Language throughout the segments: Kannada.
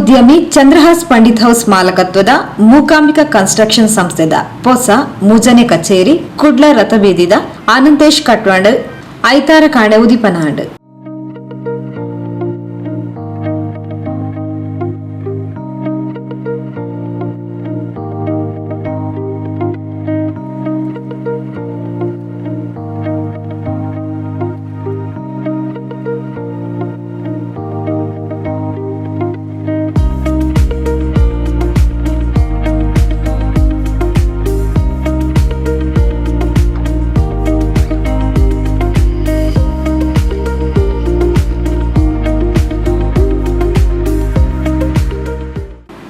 ಉದ್ಯಮಿ ಚಂದ್ರಹಾಸ್ ಪಂಡಿತ್ ಹೌಸ್ ಮಾಲಕತ್ವದ ಮೂಕಾಂಬಿಕಾ ಕನ್ಸ್ಟ್ರಕ್ಷನ್ ಸಂಸ್ಥೆದ ಹೊಸ ಮೂಜನೆ ಕಚೇರಿ ಕುಡ್ಲ ರಥಬೀದಿದ ಆನಂತೇಶ್ ಕಟ್ವಾಂಡ್ ಐತಾರ ಕಾಂಡೆ ಉದಿಪನಾಂಡ್.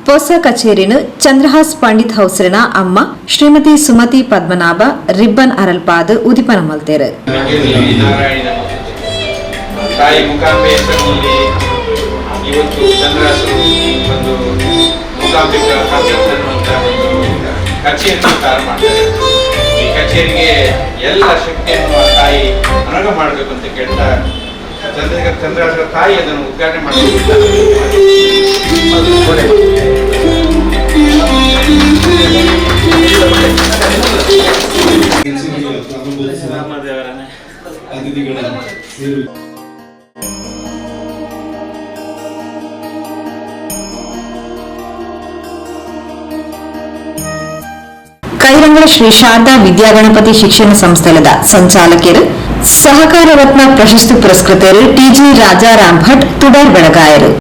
ಹೊಸ ಕಚೇರಿನು ಚಂದ್ರಹಾಸ್ ಪಂಡಿತ್ ಹೌಸ್ರನ ಅಮ್ಮ ಶ್ರೀಮತಿ ಸುಮತಿ ಪದ್ಮನಾಭ ರಿಬ್ಬನ್ ಅರಲ್ಪಾದ್ ಉದಿಪನ ಮಲ್ತೇರು. ತಾಯಿ ಮೂಕಾಂಬೆ ಹೆಸರಿನಲ್ಲಿ ಇವತ್ತು ಚಂದ್ರಹಾಸರು ಒಂದು ಮೂಕಾಂಬಿಕಾ ಕನ್ಸ್ಟ್ರಕ್ಷನ್ ಅನ್ನುವಂಥ ಒಂದು ಕಚೇರಿಯನ್ನು ಪ್ರಾರಂಭ ಮಾಡ್ತಾರೆ. ಈ ಕಚೇರಿಗೆ ಎಲ್ಲ ಶಕ್ತಿಯನ್ನು ಆ ತಾಯಿ ಅನುಗ ಮಾಡಬೇಕು ಅಂತ ಕೇಳ್ತಾ ಚಂದ್ರಹಾಸರ ತಾಯಿ ಅದನ್ನು ಉದ್ಘಾಟನೆ ಮಾಡಬೇಕು. ಕೈರಂಗಳ ಶ್ರೀ ಶಾರದಾ ವಿದ್ಯಾಗಣಪತಿ ಶಿಕ್ಷಣ ಸಂಸ್ಥೆದ ಸಂಚಾಲಕರು ಸಹಕಾರ ರತ್ನ ಪ್ರಶಸ್ತಿ ಪುರಸ್ಕೃತರು ಟಿಜಿ ರಾಜಾರಾಮ್ ಭಟ್ ತುಡಾರ್ ಬೆಳಗಾಯರು.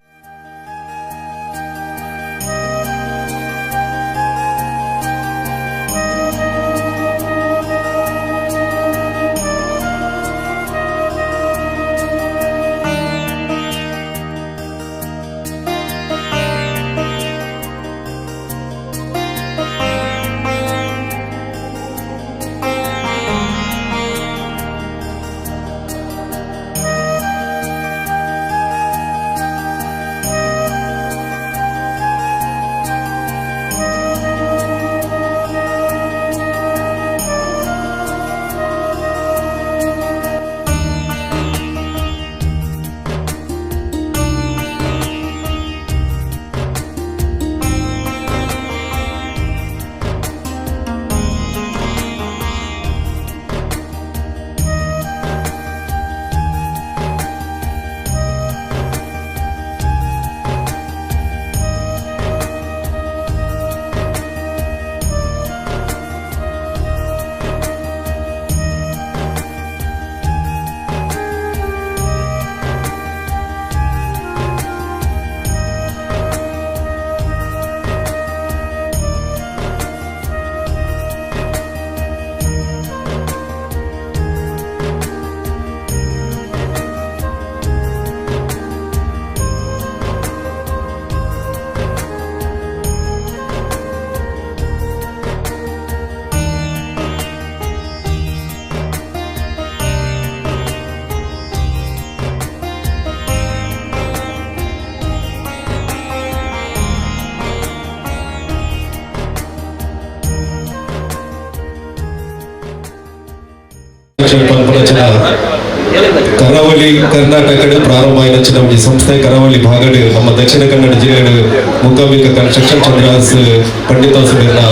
ಕರಾವಳಿ ಕರ್ನಾಟಕದ ಪ್ರಾರಂಭ ಆಯ್ನ ಈ ಸಂಸ್ಥೆ ಕರಾವಳಿ ಭಾಗಡ್ ನಮ್ಮ ದಕ್ಷಿಣ ಕನ್ನಡ ಜಿಲ್ಲೆಯ ಮೂಕಾಂಬಿಕಾ ಕನ್ಸ್ಟ್ರಕ್ಷನ್ ಚಂದ್ರಹಾಸ್ ಪಂಡಿತ್ ಹೌಸ್ನ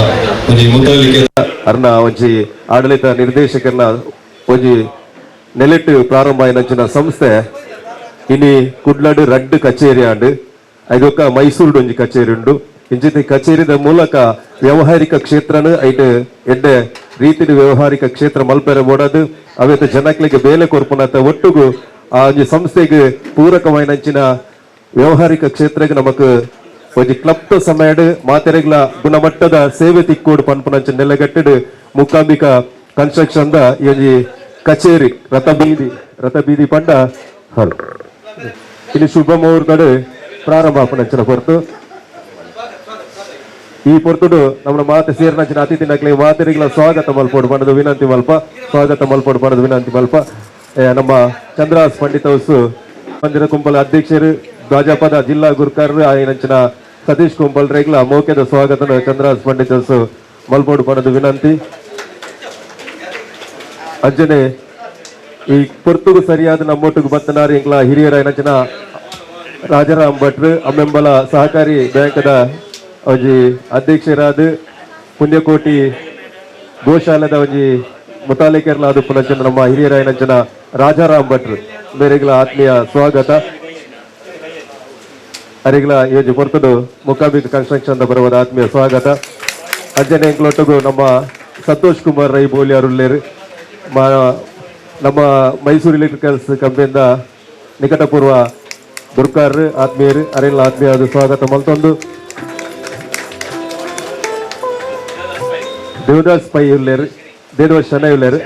ಒಂಜಿ ಮುದ್ದಲಿಕೆ ಅರ್ನ ಒಂಜಿ ಆಡಳಿತ ನಿರ್ದೇಶಕರನ್ನ ಒಂಜಿ ನೆಲೆಟ್ಟು ಪ್ರಾರಂಭ ಆಯ್ನ ಸಂಸ್ಥೆ ಇನಿ ಕುಡ್ಲಡ್ ರಡ್ಡ್ ಕಚೇರಿ ಆಂಡ್ ಐದೊಕ್ಕ ಮೈಸೂರು ಒಂಜಿ ಕಚೇರಿ ಉಂಡು. ಇಂಚಿತ ಕಚೇರಿದ ಮೂಲಕ ವ್ಯಾವಹಾರಿಕ ಕ್ಷೇತ್ರನ ಐಟ್ ಎಡ್ಡೆ ರೀತಿ ವ್ಯಾವಹಾರಿಕ ಕ್ಷೇತ್ರ ಮಲ್ಪೆರೆ ಓಡೋದು ಅವತ್ತು ಜನಕ್ಕೆ ಬೇಲೆ ಕೊರ್ಪುನತ್ತ ಒಟ್ಟುಗು ಆ ಒಂದು ಸಂಸ್ಥೆಗೆ ಪೂರಕವಾಯಿನಂಚಿನ ವ್ಯಾವಹಾರಿಕ ಕ್ಷೇತ್ರಕ್ಕೆ ನಮಕ್ ಒಂದು ಕ್ಲಪ್ತ ಸಮಯಡ್ ಮಾತೆರೆಗಳ ಗುಣಮಟ್ಟದ ಸೇವೆ ತಿಕ್ಕೋಡು ಪನ್ಪುನಂಚ ನೆಲೆಗಟ್ಟಿಡು ಮೂಕಾಂಬಿಕಾ ಕನ್ಸ್ಟ್ರಕ್ಷನ್ ದ ಈ ಕಚೇರಿ ರಥಬೀದಿ ಪಂಡ ಹಲ್ ಇಲ್ಲಿ ಶುಭ ಮುಹೂರ್ತಡು ಪ್ರಾರಂಭ ಆಪನಂಚಿನ ಹೊರತು ಈ ಪೊರ್ತುಡು ನಮ್ಮ ಮಾತೆ ಸೇರ್ನಂಚಿನ ಅತಿಥಿ ನಕ್ಲೆ ಮಾತೆರೆಗಳ ಸ್ವಾಗತ ಮಲ್ಪೋಡು ಪಣದು ವಿನಂತಿ ಮಲ್ಪ ನಮ್ಮ ಚಂದ್ರಹಾಸ್ ಪಂಡಿತ್ ಹೌಸ್ ಮಂದಿರ ಕುಂಪಲ್ ಅಧ್ಯಕ್ಷರು ಧ್ವಜಪದ ಜಿಲ್ಲಾ ಗುರುಕಾರರು ಆಯ್ನಂಚಿನ ಸತೀಶ್ ಕುಂಪಲ್ ರೇಗ್ಲ ಮೌಕ್ಯದ ಸ್ವಾಗತ ಚಂದ್ರಹಾಸ್ ಪಂಡಿತ್ ಹೌಸ್ ಮಲ್ಪೋಡು ಪಣದು ವಿನಂತಿ. ಅಂಜನೆ ಈ ಪೊರ್ತುಗು ಸರಿಯಾದ ನಮ್ಮೊಟ್ಟಿಗೆ ಬತ್ತನಾರಿ ಇಂಗ್ಲ ಹಿರಿಯರ ಏನಂಚಿನ ರಾಜಾರಾಮ್ ಭಟ್ರು ಅಮ್ಮೆಂಬಲ ಸಹಕಾರಿ ಬ್ಯಾಂಕ್ದ ಒಂಜಿ ಅಧ್ಯಕ್ಷರಾದ ಪುಣ್ಯಕೋಟಿ ಗೋಶಾಲದ ಒಂಜಿ ಮುತಾಲಿಕೆರ್ಲ ಅದು ಪುನಂಚನ ನಮ್ಮ ಹಿರಿಯರಾಯನಂಚನ ರಾಜಾರಾಮ್ ಭಟ್ರು ಬೇರೆಗಳ ಆತ್ಮೀಯ ಸ್ವಾಗತ. ಅರಿಗಳ ಯೋಜನೆ ಹೊರತುಡು ಮುಕಾಂಬಿಕ ಕನ್ಸ್ಟ್ರಕ್ಷನ್ ಬರುವುದ ಆತ್ಮೀಯ ಸ್ವಾಗತ. ಅಂಜನೆ ಎಂಕ್ಲೊಟ್ಟಿಗೂ ನಮ್ಮ ಸಂತೋಷ್ ಕುಮಾರ್ ರೈ ಬೋಲಿ ಅರುಳ್ಳೇರು ನಮ್ಮ ಮೈಸೂರು ಎಲೆಕ್ಟ್ರಿಕಲ್ಸ್ ಕಂಪನಿಯಿಂದ ನಿಕಟಪೂರ್ವ ದುರ್ಕಾರ್ ಆತ್ಮೀಯರು ಅರೆಲ್ಲ ಆತ್ಮೀಯವಾದ ಸ್ವಾಗತ ಮಲ್ತೊಂದು. ದೇವದಾಸ್ ಪೈ ಉಳ್ಳೇರು ದೇವದಾಸ್ ಶನೈ ಉಳ್ಳೇರು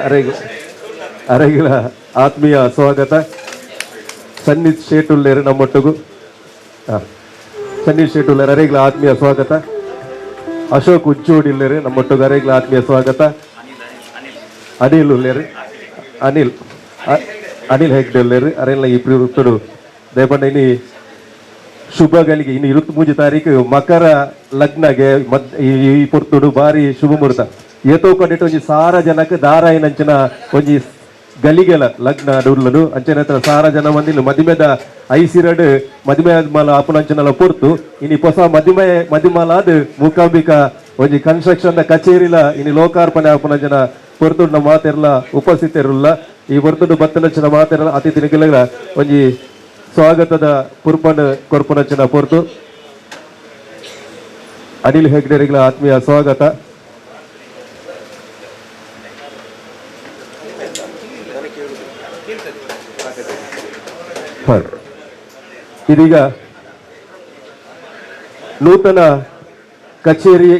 ಅರೆಗಳ ಆತ್ಮೀಯ ಸ್ವಾಗತ. ಸನ್ನಿತ್ ಶೇಟ್ ಉಳ್ಳೇರು ನಮ್ಮೊಟ್ಟಿಗೂ ಸನ್ನಿತ್ ಶೇಟ್ ಉಳ್ಳೇರು ಅರೆಗಳ ಆತ್ಮೀಯ ಸ್ವಾಗತ. ಅಶೋಕ್ ಉಜ್ಜೋಡಿ ಉಳ್ಳೇರು ನಮ್ಮೊಟ್ಟಿಗೂ ಅರೆಗಳ ಆತ್ಮೀಯ ಸ್ವಾಗತ. ಅನಿಲ್ ಉಳ್ಳೇರು ಅನಿಲ್ ಹೆಗ್ಡೆ ಉಳ್ಳೇರು ಅರೆಲ್ಲ ಈ ವೃತ್ತಡು ದಯಪಂಡ ಇನಿ ಶುಭಗಳಿಗೆ ಇನ್ನು 23 ತಾರೀಕು ಮಕರ ಲಗ್ನಗೆ ಈ ಪೊರ್ತುಡು ಬಾರಿ ಶುಭ ಮುಹೂರ್ತ ಏತೋ ಕಂಡಿಟ್ಟು ಒಂಜಿ ಸಾರ ಜನಕ್ಕೆ ದಾರಾಯನಂಚಿನ ಒಂಜಿ ಗಲಿಗೆಲ ಲಗ್ನ ಉಳ್ಳಡು ಅಂಚನೆ ಹತ್ರ ಸಾರ ಜನ ಮಂದಿಲು ಮದಿಮೆದ ಐಸಿರಡ್ ಮದಿಮೆ ಮಲ ಅಪುನಂಚನಲ ಪೊರ್ತು ಇನಿ ಹೊಸ ಮದಿಮಲಾದ ಮೂಕಾಂಬಿಕ ಒಂಜಿ ಕನ್ಸ್ಟ್ರಕ್ಷನ್ ಕಚೇರಿಲ ಇನಿ ಲೋಕಾರ್ಪಣೆ ಅಪುನಂಚನ ಪೊರ್ತುಡ್ನ ಮಾತೆರ್ಲ ಉಪಸ್ಥಿತರುಲ್ಲ ಈ ಪೊರ್ತುಡು ಬತ್ತನಂಚಿನ ಮಾತೆರ್ಲ ಅತಿಥಿ ನಿಖಿಲ ಒಂಜಿ ಸ್ವಾಗತದ ಪುರ್ಪನ್ ಕೊರ್ಪನಂಚಿನ ಪೊರ್ತು ಅನಿಲ್ ಹೆಗ್ಡೆರಿಗಳ ಆತ್ಮೀಯ ಸ್ವಾಗತ. ಇದೀಗ ನೂತನ ಕಚೇರಿ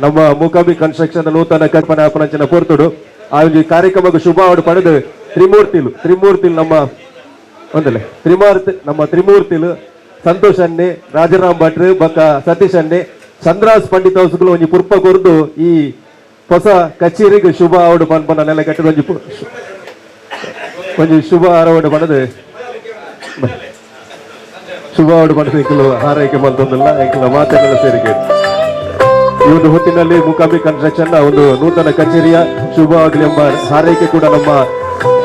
ನಮ್ಮ ಮೂಕಾಂಬಿಕ ಕನ್ಸ್ಟ್ರಕ್ಷನ್ ನೂತನ ಕಲ್ಪನಾ ಅಪನಂಚಿನ ಪೊರ್ತುಡು ಆ ಒಂದು ಕಾರ್ಯಕ್ರಮಕ್ಕೆ ಶುಭ ಹಾಡು ಪಡೆದು ತ್ರಿಮೂರ್ತಿಲು ನಮ್ಮ ಒಂದಲ್ಲ ನಮ್ಮ ತ್ರಿಮೂರ್ತಿಲು ಸಂತೋಷ್ ಅನ್ನೆ ರಾಜಾರಾಮ್ ಭಟ್ರು ಬಕ್ಕ ಸತೀಶ್ ಅನ್ನೆ ಚಂದ್ರಾಸ್ ಪಂಡಿತ್ ಹೌಸ್ಗಳು ಒಂಜಿ ಪುರ್ಪ ಕೊರ್ದು ಈ ಹೊಸ ಕಚೇರಿಗೆ ಶುಭ ಹಾಡು ಪನ್ಪನ ನೆಲ ಕಟ್ಟಿದ ಒಂಜಿ ಶುಭ ಹಾರವಾಡು ಪಡೆದು ಶುಭ ಹಾಡು ಪಡೆದು ಎಂಕಲು ಹಾರೈಕೆ ಮಂತೊಂದಿಲ್ಲ ಎಂಕಲ ಮಾತೆಲ್ಲ ಸೇರಿಕೆ ಈ ಒಂದು ಹೊತ್ತಿನಲ್ಲಿ ಮೂಕಾಂಬಿಕ ಕನ್ಸ್ಟ್ರಕ್ಷನ್ ಒಂದು ನೂತನ ಕಚೇರಿಯ ಶುಭ ಆಗಲಿ ಎಂಬ ಹಾರೈಕೆ ಕೂಡ ನಮ್ಮ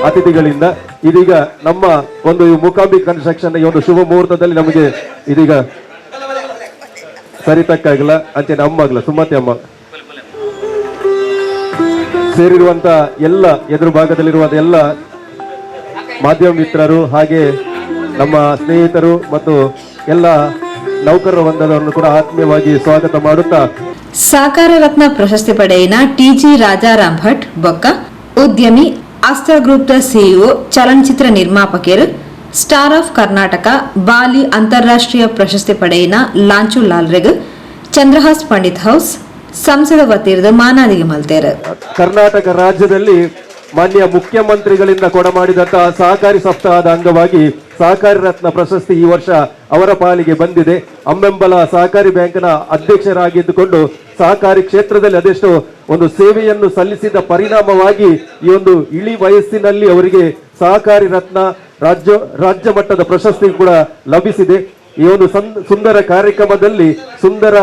ಅತಿಥಿಗಳಿಂದ ಇದೀಗ ನಮ್ಮ ಒಂದು ಮೂಕಾಂಬಿಕ ಕನ್ಸ್ಟ್ರಕ್ಷನ್ ಈ ಒಂದು ಶುಭ ಮುಹೂರ್ತದಲ್ಲಿ ನಮಗೆ ಇದೀಗ ಸರಿತಕ್ಕಾಗಿಲ್ಲ ಅಂಚೆ ಅಮ್ಮಗಲ ಸುಮತಿ ಅಮ್ಮ ಸೇರಿರುವಂತ ಎಲ್ಲ ಎದುರು ಭಾಗದಲ್ಲಿರುವಂತ ಎಲ್ಲ ಮಾಧ್ಯಮ ಮಿತ್ರರು ಹಾಗೆ ನಮ್ಮ ಸ್ನೇಹಿತರು ಮತ್ತು ಎಲ್ಲ ನೌಕರರ ವೃಂದವನ್ನು ಕೂಡ ಆತ್ಮೀಯವಾಗಿ ಸ್ವಾಗತ ಮಾಡುತ್ತಾ ಸಹಕಾರ ರತ್ನ ಪ್ರಶಸ್ತಿ ಪಡೆಯಿನ ಟಿಜಿ ರಾಜಾರಾಮ್ ಭಟ್ ಬೊಕ್ಕ ಉದ್ಯಮಿ ಆಸ್ತಾ ಗ್ರೂಪ್ ದ ಸಿಇಒ ಚಲನಚಿತ್ರ ನಿರ್ಮಾಪಕರು ಸ್ಟಾರ್ ಆಫ್ ಕರ್ನಾಟಕ ಬಾಲಿ ಅಂತಾರಾಷ್ಟ್ರೀಯ ಪ್ರಶಸ್ತಿ ಪಡೆಯಿನ ಲಾಂಚು ಲಾಲ್ರೆಗ್ ಚಂದ್ರಹಾಸ್ ಪಂಡಿತ್ ಹೌಸ್ ಸಂಸದ ವತಿರದ ಮಾನಾದಿಗೆ ಮಲ್ತೇರು. ಕರ್ನಾಟಕ ರಾಜ್ಯದಲ್ಲಿ ಮಾನ್ಯ ಮುಖ್ಯಮಂತ್ರಿಗಳಿಂದ ಕೊಡಮಾಡಿದಂತಹ ಸಹಕಾರಿ ಸಪ್ತಾಹದ ಅಂಗವಾಗಿ ಸಹಕಾರಿ ರತ್ನ ಪ್ರಶಸ್ತಿ ಈ ವರ್ಷ ಅವರ ಪಾಲಿಗೆ ಬಂದಿದೆ. ಅಮ್ಮೆಂಬಲ ಸಹಕಾರಿ ಬ್ಯಾಂಕ್ನ ಅಧ್ಯಕ್ಷರಾಗಿದ್ದುಕೊಂಡು ಸಹಕಾರಿ ಕ್ಷೇತ್ರದಲ್ಲಿ ಅದೆಷ್ಟೋ ಒಂದು ಸೇವೆಯನ್ನು ಸಲ್ಲಿಸಿದ ಪರಿಣಾಮವಾಗಿ ಈ ಒಂದು ಇಳಿ ವಯಸ್ಸಿನಲ್ಲಿ ಅವರಿಗೆ ಸಹಕಾರಿ ರತ್ನ ರಾಜ್ಯ ಮಟ್ಟದ ಪ್ರಶಸ್ತಿ ಕೂಡ ಲಭಿಸಿದೆ. ಈ ಒಂದು ಸುಂದರ ಕಾರ್ಯಕ್ರಮದಲ್ಲಿ ಸುಂದರ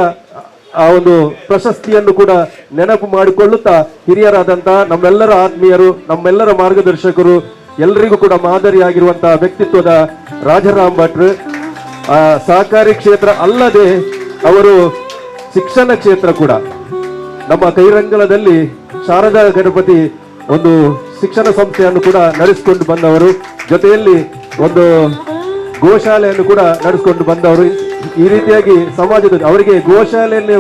ಆ ಒಂದು ಪ್ರಶಸ್ತಿಯನ್ನು ಕೂಡ ನೆನಪು ಮಾಡಿಕೊಳ್ಳುತ್ತಾ ಹಿರಿಯರಾದಂತಹ ನಮ್ಮೆಲ್ಲರ ಆತ್ಮೀಯರು ನಮ್ಮೆಲ್ಲರ ಮಾರ್ಗದರ್ಶಕರು ಎಲ್ಲರಿಗೂ ಕೂಡ ಮಾದರಿಯಾಗಿರುವಂತಹ ವ್ಯಕ್ತಿತ್ವದ ರಾಜಾರಾಮ್ ಭಟ್ರು ಸಹಕಾರಿ ಕ್ಷೇತ್ರ ಅಲ್ಲದೆ ಅವರು ಶಿಕ್ಷಣ ಕ್ಷೇತ್ರ ಕೂಡ ನಮ್ಮ ಕೈರಂಗಲದಲ್ಲಿ ಶಾರದಾ ಗಣಪತಿ ಒಂದು ಶಿಕ್ಷಣ ಸಂಸ್ಥೆಯನ್ನು ಕೂಡ ನಡೆಸಿಕೊಂಡು ಬಂದವರು, ಜೊತೆಯಲ್ಲಿ ಒಂದು ಗೋಶಾಲೆಯನ್ನು ಕೂಡ ನಡೆಸಿಕೊಂಡು ಬಂದವರು. ಈ ರೀತಿಯಾಗಿ ಸಮಾಜದಲ್ಲಿ ಅವರಿಗೆ ಗೋಶಾಲೆಯನ್ನು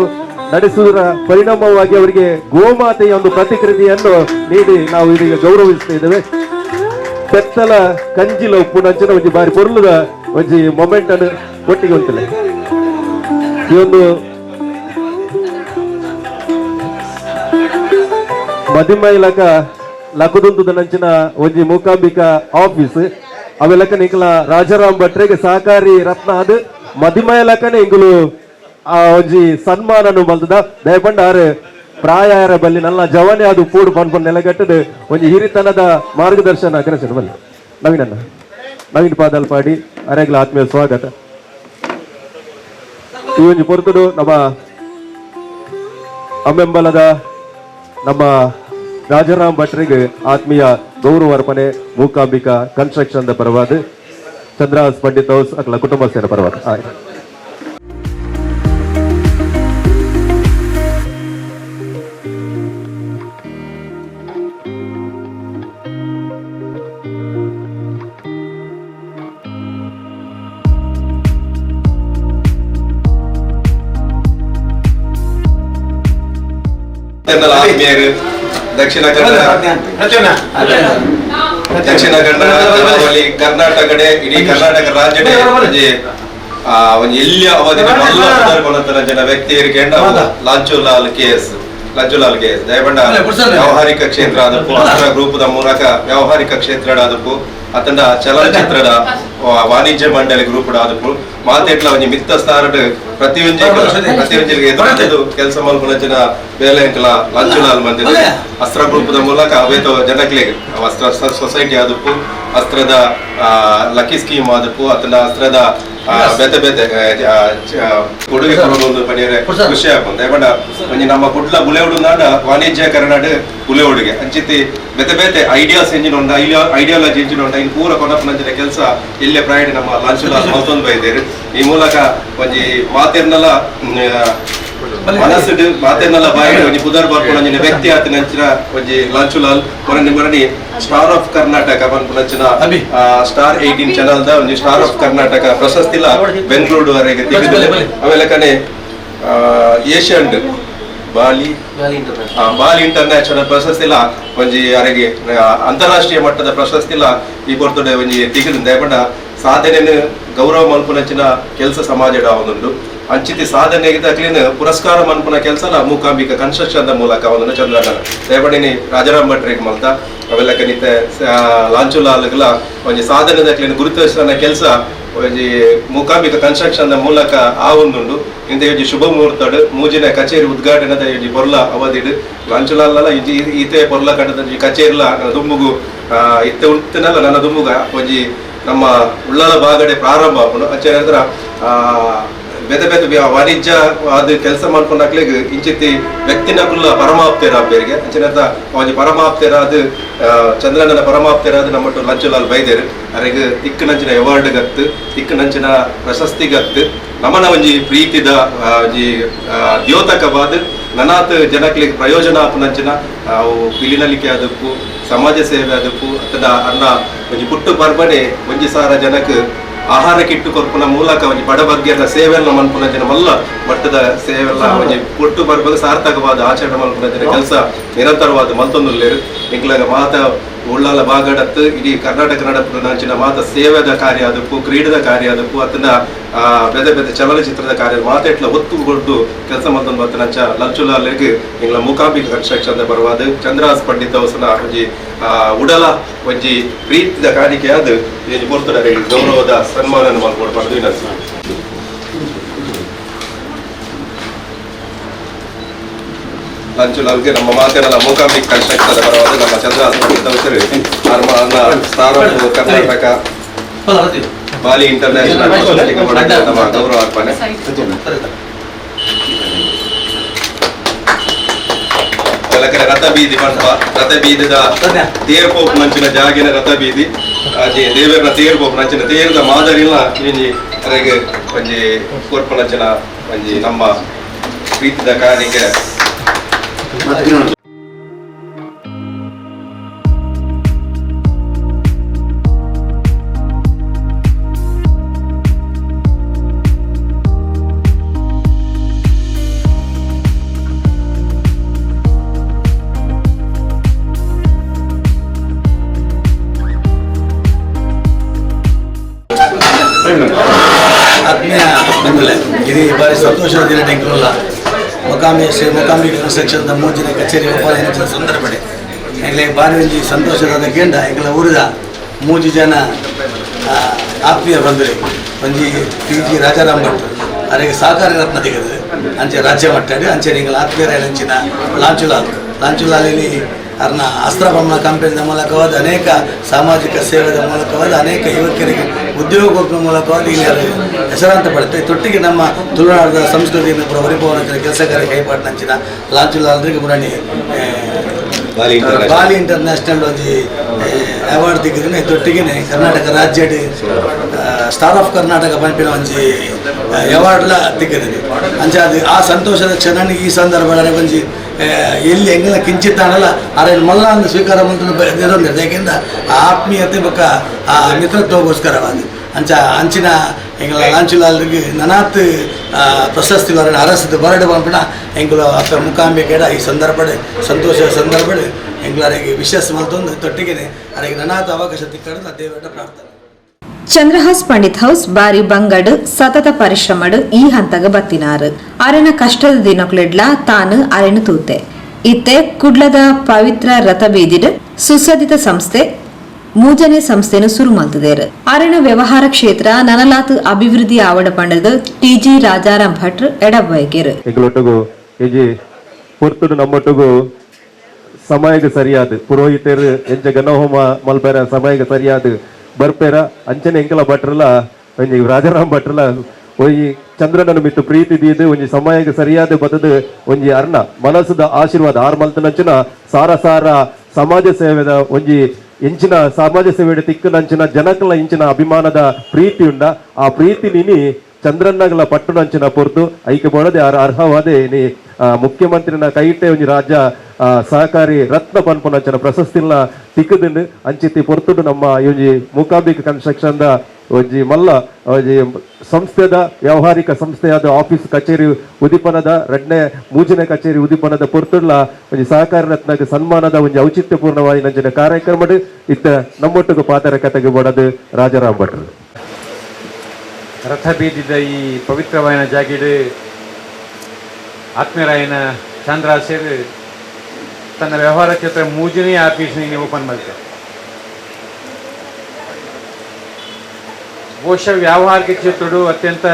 ನಡೆಸುವುದರ ಪರಿಣಾಮವಾಗಿ ಅವರಿಗೆ ಗೋಮಾತೆಯ ಒಂದು ಪ್ರತಿಕೃತಿಯನ್ನು ನೀಡಿ ನಾವು ಇದೀಗ ಗೌರವಿಸ್ತಾ ಇದ್ದೇವೆ. ಪೆತ್ತಲ ಕಂಜಿಲ ಉಪ್ಪು ನಂಚಿನ ಒಂಜಿ ಬಾರಿ ಪೊರ್ಲುದ ಒಂಜಿ ಮೊಮೆಂಟ್ ಅನ್ನು ಒಟ್ಟಿಗೆ ಉಂಟಿಲ್ಲ. ಈ ಒಂದು ಮದಿಮೈಲಕ ಲಕುದುಂತದ ನಂಚಿನ ಒಂಜಿ ಮೂಕಾಂಬಿಕ ಆಫೀಸ್ ಅವೆಲ್ಲಕ ನಿಂಕಲ ರಾಜಾರಾಮ್ ಭಟ್ರಿಗೆ ಸಹಕಾರಿ ರತ್ನ ಅದು ಮದಿಮೈಲಕನೆ ಇಂಗುಲು ಆ ಒಂಜಿ ಸನ್ಮಾನನು ಮಲ್ತದ ದಯಪಂಡ ಆರು ಪ್ರಾಯಾರ ಬಲ್ಲಿ ನಲ್ಲ ಜವನೆ ಅದು ಪೂಡು ಪನ್ಪನ್ ನೆಲಗಟ್ಟದು ಒಂಜಿ ಹಿರಿತನದ ಮಾರ್ಗದರ್ಶನ ಕನಸು ಬಲ್ಲಿ ನವೀನ್ ಪಾದಲ್ ಪಾಡಿ ಅರೆಗ್ಲ ಆತ್ಮೀಯ ಸ್ವಾಗತ. ಈ ಒಂಜಿ ಪೊರ್ತುಡು ನಮ್ಮ ಅಮ್ಮೆಂಬಲದ ನಮ್ಮ ರಾಜಾರಾಮ್ ಭಟ್ರಿಗೆ ಆತ್ಮೀಯ ಗೌರವ ಅರ್ಪಣೆ ಮೂಕಾಂಬಿಕಾ ಕನ್ಸ್ಟ್ರಕ್ಷನ್ ದ ಪರವಾದ ಚಂದ್ರಹಾಸ್ ಪಂಡಿತ್ ಹೌಸ್ ಅಕ್ಲ ಕುಟುಂಬಸ್ಥರ ಪರವಾಗಿ ಆತ್ಮೀಯರು ದಕ್ಷಿಣ ಕನ್ನಡ ಕರಾವಳಿ ಕರ್ನಾಟಕಡೆ ಇಡೀ ಕರ್ನಾಟಕ ರಾಜ್ಯಡೆ ಒಂದು ಎಲ್ಲಿ ಅವಧಿ ಜನ ವ್ಯಕ್ತಿಯರಿಗೆ ಲಾಂಚುಲಾಲ್ KS ದಯಬಂಡ ವ್ಯಾವಹಾರಿಕ ಕ್ಷೇತ್ರ ಆದಪ್ಪು ಅದರ ಗ್ರೂಪದ ಮೂಲಕ ವ್ಯಾವಹಾರಿಕ ಕ್ಷೇತ್ರ ಆದಪ್ಪು ಅತಂಡ ಚಲನಚಿತ್ರದ ವಾಣಿಜ್ಯ ಮಂಡಳಿ ಗ್ರೂಪ್ ಆದಪ್ಪು ಮಾತೆಟ್ಲ ಒಂಜಿ ಮಿತ್ತ ಸ್ಥಾನಡ್ ಪ್ರತಿಯೊಂಜಿಗೆ ಎದುರು ಕೆಲಸ ಮಲ್ಪುನಂಚಿನ ಬೇಲೆ ಅಂಕಲ ಲಾಂಚುಲಾಲ್ ಮಂದಿರ ಅಸ್ತ್ರ ಗ್ರೂಪದ ಮೂಲಕ ಅವೇತ ಜನಕ್ಲೆಗ್ ಅಸ್ತ್ರ ಸೊಸೈಟಿ ಆದಪ್ಪು ಅಸ್ತ್ರದ ಲಕ್ಕಿ ಸ್ಕೀಮ್ ಆದಪ್ಪು ಅತಂಡ ಅಸ್ತ್ರದ ಬೇತೆ ಬೇತೆ ಕೊಡುಗೆ ಕೊಡೋದು ಪಡೆಯರೆ ಖುಷಿ ಆಗ್ಬೋದು ದಯಮಾಡ ಒಂಜಿ ನಮ್ಮ ಕುಡ್ಲ ಬುಲೆವುಡು ನಾಡ ವಾಣಿಜ್ಯಕರಣ ಬುಲೆವುಡಿಗೆ ಅಂಚಿತಿ ಬೇತೆ ಬೇತೆ ಐಡಿಯಾಸ್ ಎಂಜಿನ್ ಉಂಡ ಐಡಿಯಾಲಜಿ ಎಂಜಿನ್ ಉಂಡ ಇನ್ನು ಪೂರ ಕೊನಪ್ಪನಂಚಿನ ಕೆಲಸ ಇಲ್ಲೇ ಪ್ರಾಯಡ್ ನಮ್ಮ ಲಾಂಚುಲಾಲ್ ಮಲ್ತೊಂದು ಬೈದೇರು ಈ ಮೂಲಕ ಒಂಜಿ ಮಾತೆರ್ನಲ ಮನಸ್ಸು ಮಾತೆರ್ನಲ ಬಾಯಿ ಒಂಜಿ ಪುದರ್ ಬರ್ಪುನಂಚಿನ ವ್ಯಕ್ತಿ ಆತನಂಚಿನ ಒಂಜಿ ಲಾಂಚುಲಾಲ್ ಮರಣಿ ಸ್ಟಾರ್ ಆಫ್ ಕರ್ನಾಟಕ ಬಂದ್ಪುನಂಚಿನ ಸ್ಟಾರ್ 18 ಚಾನಲ್ ದ ಒಂಜಿ ಸ್ಟಾರ್ ಆಫ್ ಕರ್ನಾಟಕ ಪ್ರಶಸ್ತಿಲ ಬೆಂಗಳೂರು ವರೆಗೆ ತೆಗೆದಿದೆ ಆಮೇಲೆ ಕನೆ ಏಷ್ಯನ್ ಬಾಲಿ ಇಂಟರ್ನ್ಯಾಷನಲ್ ಪ್ರಶಸ್ತಿಲ ಒಂಜಿ ಅರೆಗೆ ಅಂತಾರಾಷ್ಟ್ರೀಯ ಮಟ್ಟದ ಪ್ರಶಸ್ತಿಲ ಈ ಬರ್ತಡೆ ಒಂಜಿ ತೆಗೆದು ದಯಪಂಡ ಸಾಧನೆ ಗೌರವ ಮಲ್ಪುನಂಚಿನ ಕೆಲಸ ಸಮಾಜದ ಒಂದುಂಡು ಅಂಚಿತಿ ಸಾಧನೆಗೆ ತಕ್ಲಿನ ಪುರಸ್ಕಾರ ಮನ್ಪುನ ಕೆಲಸನ ಮೂಕಾಂಬಿಕಾ ಕನ್ಸ್ಟ್ರಕ್ಷನ್ ಮೂಲಕ ಒಂದು ಚಂದ್ರಗಣ ದಯಪಡಿನಿ ರಾಜಾರಾಮ್ ಭಟ್ರಿಗೆ ಮಲ್ತ ಅವೆಲ್ಲ ಕನಿತೆ ಲಾಂಚುಲಾಲ್ಗಳ ಒಂಜಿ ಸಾಧನೆ ತಕ್ಲಿನ ಗುರುತಿನ ಕೆಲಸ ಒಂಜಿ ಮೂಕಾಂಬಿಕಾ ಕನ್ಸ್ಟ್ರಕ್ಷನ್ ಮೂಲಕ ಆ ಒಂದುಂಡು ಇಂದ ಒಂಜಿ ಶುಭ ಮುಹೂರ್ತಡ್ ಮೂಜಿನ ಕಚೇರಿ ಉದ್ಘಾಟನೆದ ಒಂಜಿ ಪೊರ್ಲ ಅವಧಿಡ್ ಲಾಂಚುಲಾಲ್ ಇಂಜಿ ಈತೆ ಪೊರ್ಲ ಕಟ್ಟದ ಕಚೇರಿಲ ನನ್ನ ದುಂಬುಗು ಇತ್ತೆ ಉಳ್ತಿನಲ್ಲ ನನ್ನ ದುಂಬುಗ ಒಂಜಿ ನಮ್ಮ ಉಳ್ಳಾಲ ಭಾಗಡೆ ಪ್ರಾರಂಭ ಆಪುಂಡು ಅಂಚೆ ನಂತರ ಬೇತೆ ಬೇತೆ ವಾಣಿಜ್ಯ ಅದು ಕೆಲಸ ಮಾಡ್ಕೊಂಡಾಗ್ಲಿಗೆ ಇಂಚಿತಿ ವ್ಯಕ್ತಿನ ಕುಲ್ಲ ಪರಮಾಪ್ತೇರ ಬೇರಿಗೆ ಅಂಚಿನ ಒಂಜಿ ಪರಮಾಪ್ತೇರಾದ ಚಂದ್ರಣ್ಣನ ಪರಮಾಪ್ತೇರಾದ ನಮ್ಮಟ್ಟು ಲಾಂಚುಲಾಲ್ ಬೈದೇರು ಅರೆಗೆ ತಿಕ್ಕನಂಚಿನ ಅವಾರ್ಡ್ ಗತ್ತು ತಿಕ್ಕನಂಚಿನ ಪ್ರಶಸ್ತಿ ಗತ್ತು ನಮ್ಮನ ಒಂಜಿ ಪ್ರೀತಿದ ಒಂಜಿ ದ್ಯೋತಕವಾದ ನನಾತ್ ಜನಕ್ಲಿಗೆ ಪ್ರಯೋಜನ ಆಪುನಂಚಿನ ಅವು ಪಿಲಿನಲಿಕೆ ಆದಪ್ಪು ಸಮಾಜ ಸೇವೆ ಆದಪ್ಪು ಅಥವಾ ಅನ್ನ ಒಂಜಿ ಪುಟ್ಟು ಬರ್ಬನೆ ಒಂಜಿ ಸಾರ ಜನಕ್ಕೆ ಆಹಾರ ಕಿಟ್ಟು ಕೊರ್ಪುನ ಮೂಲಕ ಒಂಜಿ ಬಡಬಗ್ಗೆರ ಸೇವೆಲ್ಲ ಮಲ್ಪುನ ಜನ ಮಲ್ಲ ಮಟ್ಟದ ಸೇವೆಲ್ಲ ಒಂಜಿ ಪುಟ್ಟು ಬರ್ಬಗ ಸಾರ್ಥಕವಾದ ಆಚರಣೆ ಮಲ್ಪುನ ಜನ ಕೆಲಸ ನಿರಂತರವಾದ ಮಲ್ತೊಂದುಲ್ಲೇರು ಇಂಕ್ಲಾಗ ಮಾತ ಉಳ್ಳಾಲ ಬಾಗಡತ್ತು ಇಡೀ ಕರ್ನಾಟಕ ನಡಪುನಂಚಿನ ಮಾತ ಸೇವೆದ ಕಾರ್ಯ ಅದಕ್ಕೂ ಕ್ರೀಡದ ಕಾರ್ಯ ಅದಕ್ಕೂ ಅದನ್ನ ಬೇತೆ ಬೇತೆ ಚಲನಚಿತ್ರದ ಕಾರ್ಯ ಮಾತೆಟ್ಲ ಒತ್ತುಗೊಡ್ಡು ಕೆಲಸ ಮಲ್ತೊಂದು ಬರ್ತನಂಚ ಲಾಂಚುಲಾಲ್ಗೆ ಇಂಗ್ಲ ಮೂಕಾಂಬಿಕಾ ಕನ್ಸ್ಟ್ರಕ್ಷನ್ ಬರವಾದ ಚಂದ್ರಹಾಸ್ ಪಂಡಿತ್ ಹೌಸ್ನ ಒಂಜಿ ಉಡಲ ಒಂಜಿ ಪ್ರೀತಿದ ಕಾಣಿಕೆಯಾದ ಈ ಬರ್ತಡೆ ಗೌರವದ ಸನ್ಮಾನ ಮಾಡ್ಕೊಡ್ಬಾರ್ದು ಇನ್ನೊಂದು ಲಾಂಚುಲಾಲ್ಗೆ ನಮ್ಮ ಮಾತೆಲ್ಲ ಮೂಕಾಂಬಿಕಾ ಕನ್ಸ್ಟ್ರಕ್ಷನ್ ಬರವಾದ ನಮ್ಮ Chandrahas Pandit house star of Karnataka Bali international ನಮ್ಮ ಗೌರವ ಅರ್ಪಣೆ ರಥಬೀದಿ ಮಂಟಪ ರಥಬೀದಿದ ತೇರ್ಪೋಪ್ ನಂಚಿನ ಜಾಗಿನ ರಥಬೀದಿ ದೇವರನ ತೇರ್ಪೋಪ್ ನಂಚಿನ ತೇರದ ಮಾದರಿಲ್ಲ ಅರೆಗೆ ಒಂಜಿ ಕೋರ್ಪ ನಂಚಿನ ಒಂಜಿ ನಮ್ಮ ಪ್ರೀತಿದ ಕಾಣಿಕೆ ಆತ್ಮೀಯ ಬಂಧುಗಳೇ, ಇದು ಬಾರಿ ಸಂತೋಷದ ದಿನ ಬೆಂಗಳೂರಲ್ಲ ಮೂಕಾಂಬಿಕಾ ಕನ್ಸ್ಟ್ರಕ್ಷನ್ ಮೂಜಿನ ಕಚೇರಿ ಓಪನ್ ಸಂದರ್ಭಡೆ ಈಗಲೇ ಬಾರಿ ಒಂಜಿ ಸಂತೋಷದ ಕೇಂದ್ರ ಈಗಲ ಊರಿದ ಮೂಜಿ ಜನ ಆತ್ಮೀಯ ಬಂಧುಗಳು ಒಂಜಿ TG ರಾಜಾರಾಮ್ ಭಟ್ ಅವರಿಗೆ ಸಹಕಾರಿ ರತ್ನ ತೆಗೆದು ಅಂಚೆ ರಾಜ್ಯ ಮಟ್ಟ ಅಂಚೆ ಈಗಲ ಆತ್ಮೀಯರ ಅಂಚಿನ ಲಾಂಚುಲಾಲಿ ಅರ್ನ ಅಸ್ತ್ರಬೊಮ್ಮ ಕಂಪನಿಯ ಮೂಲಕವಾದ ಅನೇಕ ಸಾಮಾಜಿಕ ಸೇವೆದ ಮೂಲಕವಾದ ಅನೇಕ ಯುವಕರಿಗೆ ಉದ್ಯೋಗ ಕೊಡುವ ಮೂಲಕವಾದ ಇಲ್ಲಿ ಹೆಸರಾಂತ ಪಡುತ್ತೆ ತೊಟ್ಟಿಗೆ ನಮ್ಮ ತುಳುನಾಡದ ಸಂಸ್ಕೃತಿಯನ್ನು ಪೂರ ಪರಿಪೂರ್ಣ ಕೆಲಸ ಕಾರ್ಯ ಕೈಪಾಟಿನಂಚಿನ ಲಾಂಚುಲಾಲ್ರಿಗೆ ಪುರಾಣಿ ಬಾಲಿ ಇಂಟರ್ನ್ಯಾಷನಲ್ ಒಂಜಿ ಅವಾರ್ಡ್ ತೆಗೆದ್ರೆ ತೊಟ್ಟಿಗೆ ಕರ್ನಾಟಕ ರಾಜ್ಯ ಸ್ಟಾರ್ ಆಫ್ ಕರ್ನಾಟಕ ಪಂಪಿನ ಒಂಜಿ ಅವಾರ್ಡ್ಲ ತೆಗೆದಿದೆ ಅಂಚ ಅದು ಆ ಸಂತೋಷದ ಕ್ಷಣ ಈ ಸಂದರ್ಭದಲ್ಲಿ ಒಂಜಿ ಎಲ್ಲಿ ಹೆಂಗೆಲ್ಲ ಕಿಂಚಿತ್ತಾನಲ್ಲ ಅರೇನು ಮಲ್ಲ ಅಂದು ಸ್ವೀಕಾರ ಮಾಡಿದ್ರೆ ಯಾಕೆಂದ್ರೆ ಆ ಆತ್ಮೀಯತೆ ಬೊಕ್ಕ ಆ ಮಿತ್ರತ್ವಗೋಸ್ಕರವಾದ ಅಂಚಿನ ಎಂಗಳ ಲಾಂಚುಲಾಲ್ರಿಗೆ ನನಾತ್ ಪ್ರಶಸ್ತಿ ಅರಸದ ಬರಡು ಪಂಪಿನ ಎಂಗಳು ಅಪ್ಪ ಮುಖಾಂಬಿಕೆಡ ಈ ಸಂದರ್ಭಡೆ ಸಂತೋಷ ಸಂದರ್ಭಡೆ ಎಂಗಳರಿಗೆ ವಿಶೇಷ ಮಲ್ತೊಂದು ತೊಟ್ಟಿಗೆ ಅರಿಗೆ ನನಾತ್ ಅವಕಾಶ ತಿಕ್ಕಡ ದೇವರ ಪ್ರಾರ್ಥನೆ. ಚಂದ್ರಹಾಸ್ ಪಂಡಿತ್ ಹೌಸ್ ಬಾರಿ ಬಂಗಡ್ ಸತತ ಪರಿಶ್ರಮಡ್ ಈ ಹಂತಗ ಬತ್ತಿನಾರು ಅರೆನ ಕಷ್ಟದ ದಿನಕ್ಲೆಡ್ಲ ತಾನು ಅರೆನು ತೂತೆ ಇತ್ತೆ ಕುಡ್ಲದ ಪವಿತ್ರ ರಥ ಬೀದಿಡ್ ಸುಸಜ್ಜಿತ ಸಂಸ್ಥೆ ಮೂಜನೆ ಸಂಸ್ಥೆನು ಶುರು ಮಲ್ತದೇರು ಅರೆನ ವ್ಯವಹಾರ ಕ್ಷೇತ್ರ ನನಲಾತ್ ಅಭಿವೃದ್ಧಿ ಆವಡ ಪಂಡದ ಟಿ.ಜಿ. ರಾಜಾರಾಮ್ ಭಟ್ರು ಎಡಬಯಕೆರು ಎಗಳೊಟ್ಟಿಗೂ ಇಜಿ ಪೊರ್ತುಡು ನಮ್ಮೊಟ್ಟಿಗೂ ಸಮಯಕ್ಕೆ ಸರಿಯಾದ ಪುರೋಹಿತರು ಎಂಚ ಗಣಹೋಮ ಮಲ್ಪೆರ ಸಮಯಕ್ಕೆ ಸರಿಯಾದ ಬರ್ಪೇರ ಅಂಚನೆ ಎಂಕಲ ಭಟ್ರಲ್ಲ ಒಂಜಿ ರಾಜಾರಾಮ್ ಭಟ್ರಲ್ಲ ಒಂಜಿ ಚಂದ್ರನನ್ನು ಮಿತ್ತು ಪ್ರೀತಿ ದೀದು ಒಂಜಿ ಸಮಯಕ್ಕೆ ಸರಿಯಾದ ಬದದು ಒಂಜಿ ಅರ್ಣ ಮನಸ್ಸದ ಆಶೀರ್ವಾದ ಆರ್ ಮಲ್ತನಂಚಿನ ಸಾರ ಸಾರ ಸಮಾಜ ಸೇವೆದ ಒಂಜಿ ಇಂಚಿನ ಸಮಾಜ ಸೇವೆ ತಿಕ್ಕನಂಚಿನ ಜನಕಲ ಇಂಚಿನ ಅಭಿಮಾನದ ಪ್ರೀತಿ ಉಂಡ ಆ ಪ್ರೀತಿ ನಿನಿ ಚಂದ್ರನ್ನಗಲ ಪಟ್ಟಣಂಚಿನ ಪೊರ್ತು ಐಕೆ ಬೋಡದೆ ಅರ್ಹವಾದೆ ನೀ ಮುಖ್ಯಮಂತ್ರಿನ ಕೈಟೆ ಒಂಜಿ ರಾಜ್ಯ ಸಹಕಾರಿ ರತ್ನ ಪನ್ಪುನಂಚಿನ ಪ್ರಶಸ್ತಿನ ತಿಕ್ಕದಿಂಡು ಅಂಚಿತಿ ಪೊರ್ತುಡು ನಮ್ಮ ಒಂಜಿ ಮೂಕಾಂಬಿಕಾ ಕನ್ಸ್ಟ್ರಕ್ಷನ್ ದ ಒಂಜಿ ಮಲ್ಲ ಒಂಜಿ ಸಂಸ್ಥೆದ ವ್ಯಾವಹಾರಿಕ ಸಂಸ್ಥೆಯಾದ ಆಫೀಸ್ ಕಚೇರಿ ಉದಿಪನದ ಎರಡನೇ ಮೂಜನೆ ಕಚೇರಿ ಉದಿಪನದ ಪೊರ್ತುಡ್ಲ ಒಂಜಿ ಸಹಕಾರಿ ರತ್ನಕ್ಕೆ ಸನ್ಮಾನದ ಒಂಜಿ ಔಚಿತ್ಯಪೂರ್ಣವಾಗಿ ನಂಚಿನ ಕಾರ್ಯಕ್ರಮ ಇತ್ತ ನಮ್ಮೊಟ್ಟಿಗೂ ಪಾತ್ರ ಕತೆಗೆ ಬೋಡದು ರಾಜಾರಾಮ್ ಭಟ್ರು. ರಥ ಬೀದಿದ ಈ ಪವಿತ್ರವಾದ ಜಾಗಿಡು ಆತ್ಮೀಯರಾಯನ ಚಂದ್ರಾಸೇರು ತನ್ನ ವ್ಯವಹಾರ ಕ್ಷೇತ್ರ ಮೂಜನೇ ಆಫೀಸ್ನ ಓಪನ್ ಮಾಡ್ತಾರೆ. ಬಹುಶಃ ವ್ಯಾವಹಾರಿಕ ಕ್ಷೇತ್ರಡು ಅತ್ಯಂತ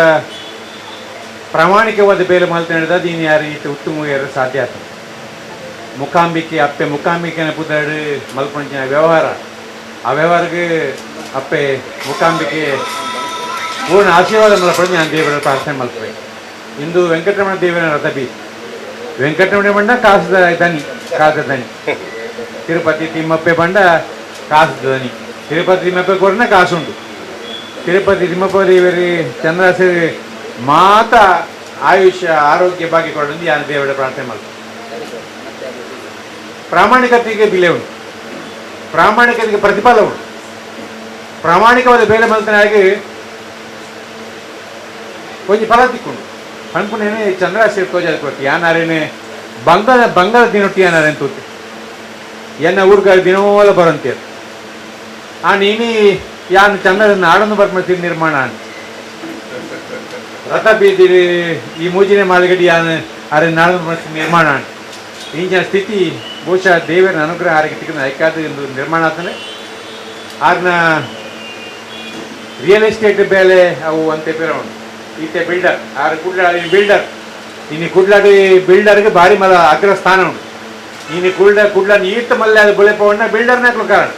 ಪ್ರಾಮಾಣಿಕವಾದ ಬೇಲೆ ಮಾಲ್ತೇಳಿದ ದೀನಿ ಯಾರು ಈತ ಉತ್ತಮ ಯಾರು ಸಾಧ್ಯ ಆಗ್ತದೆ. ಮುಖಾಂಬಿಕೆ ಅಪ್ಪೆ ಮುಖಾಂಬಿಕೆನ ಪುದಾಡು ಮಲ್ಪಂಚಿನ ವ್ಯವಹಾರ ಆ ವ್ಯವಹಾರಕ್ಕೆ ಅಪ್ಪೆ ಮುಖಾಂಬಿಕೆ ಪೂರ್ಣ ಆಶೀರ್ವಾದ ಮಲ್ಪಂಡು ನಾನು ದೇವರ ಪ್ರಾರ್ಥನೆ ಮಲ್ಪಬೇಕು. ಇಂದು ವೆಂಕಟರಮಣ ದೇವರ ರಥ ಬೀದಿ ವೆಂಕಟರಮಣ ಬಂಡ ಕಾಸದ ದನಿ ಕಾಸದ ದನಿ ತಿರುಪತಿ ತಿಮ್ಮಪ್ಪೆ ಬಂಡ ಕಾಸದ ದನಿ ತಿರುಪತಿ ತಿಮ್ಮಪ್ಪೆ ಕೊರನ ಕಾಸುಂಡು ತಿರುಪತಿ ತಿಮ್ಮಪ್ಪ ದೇವರಿ ಚಂದ್ರಾಸರಿ ಮಾತ ಆಯುಷ್ಯ ಆರೋಗ್ಯ ಭಾಗ್ಯ ಕೊಡೋದು ಯಾರು ದೇವರ ಪ್ರಾರ್ಥನೆ ಮಾಡ್ತಾರೆ. ಪ್ರಾಮಾಣಿಕತೆಗೆ ಬೆಲೆ ಉಂಟು, ಪ್ರಾಮಾಣಿಕತೆಗೆ ಪ್ರತಿಫಲ ಉಂಟು. ಪ್ರಾಮಾಣಿಕವಾದ ಬೇಲೆ ಮಲ್ತನಾಗಿ ಕೊಂಚ ಫಲ ತಿಕ್ಕೊಂಡು ಅನ್ಕೊಂಡೇನೆ ಚಂದ್ರಾಸೇರಿ ತೋಜಾದ ಕೊಟ್ಟು ಯಾನಾರೇನೆ ಬಂಗಾರ ದಿನೊಟ್ಟಿ ಯಾನಾರೇನು ತೂತಿ ಎನ್ನ ಊರ್ಗ ದಿನೋಲ ಬರಂತೀರ ಆ ನೀನಿ ಯಾನು ಚಂದ್ರ ನಾಡನ್ನು ಬರ್ಮತಿ ನಿರ್ಮಾಣ ರಥ ಬೀದಿ ಈ ಮೂಜಿನ ಮಾಲಗಡಿ ಯಾನು ಅರೆ ನಾಡನ್ನು ಬರ್ಮತಿ ನಿರ್ಮಾಣ ಇಂಚಿನ ಸ್ಥಿತಿ ಬಹುಶಃ ದೇವರ ಅನುಗ್ರಹ ಆರೋಗ್ಯ ತಿಕ್ಕ ಐಕಾದ ಎಂದು ನಿರ್ಮಾಣ ಆಗ್ತಾನೆ. ಆದ್ನ ರಿಯಲ್ ಎಸ್ಟೇಟ್ ಬೆಲೆ ಅವು ಅಂತೆ ಪೇರ ಉಂಟು. ಈತೆ ಬಿಲ್ಡರ್ ಆರು ಕುಡ್ಲಾಡಿ ಬಿಲ್ಡರ್ ಇನ್ನು ಕುಡ್ಲಾಡಿ ಬಿಲ್ಡರ್ಗೆ ಭಾರಿ ಮಲ ಅಗ್ರ ಸ್ಥಾನ ಉಂಟು. ಇನ್ನು ಕುಡ್ಲ ಈತ ಮಲ್ಲೆ ಅದು ಬೆಳೆಪವನ್ನ ಬಿಲ್ಡರ್ನಾಕ್ಲು ಕಾರಣ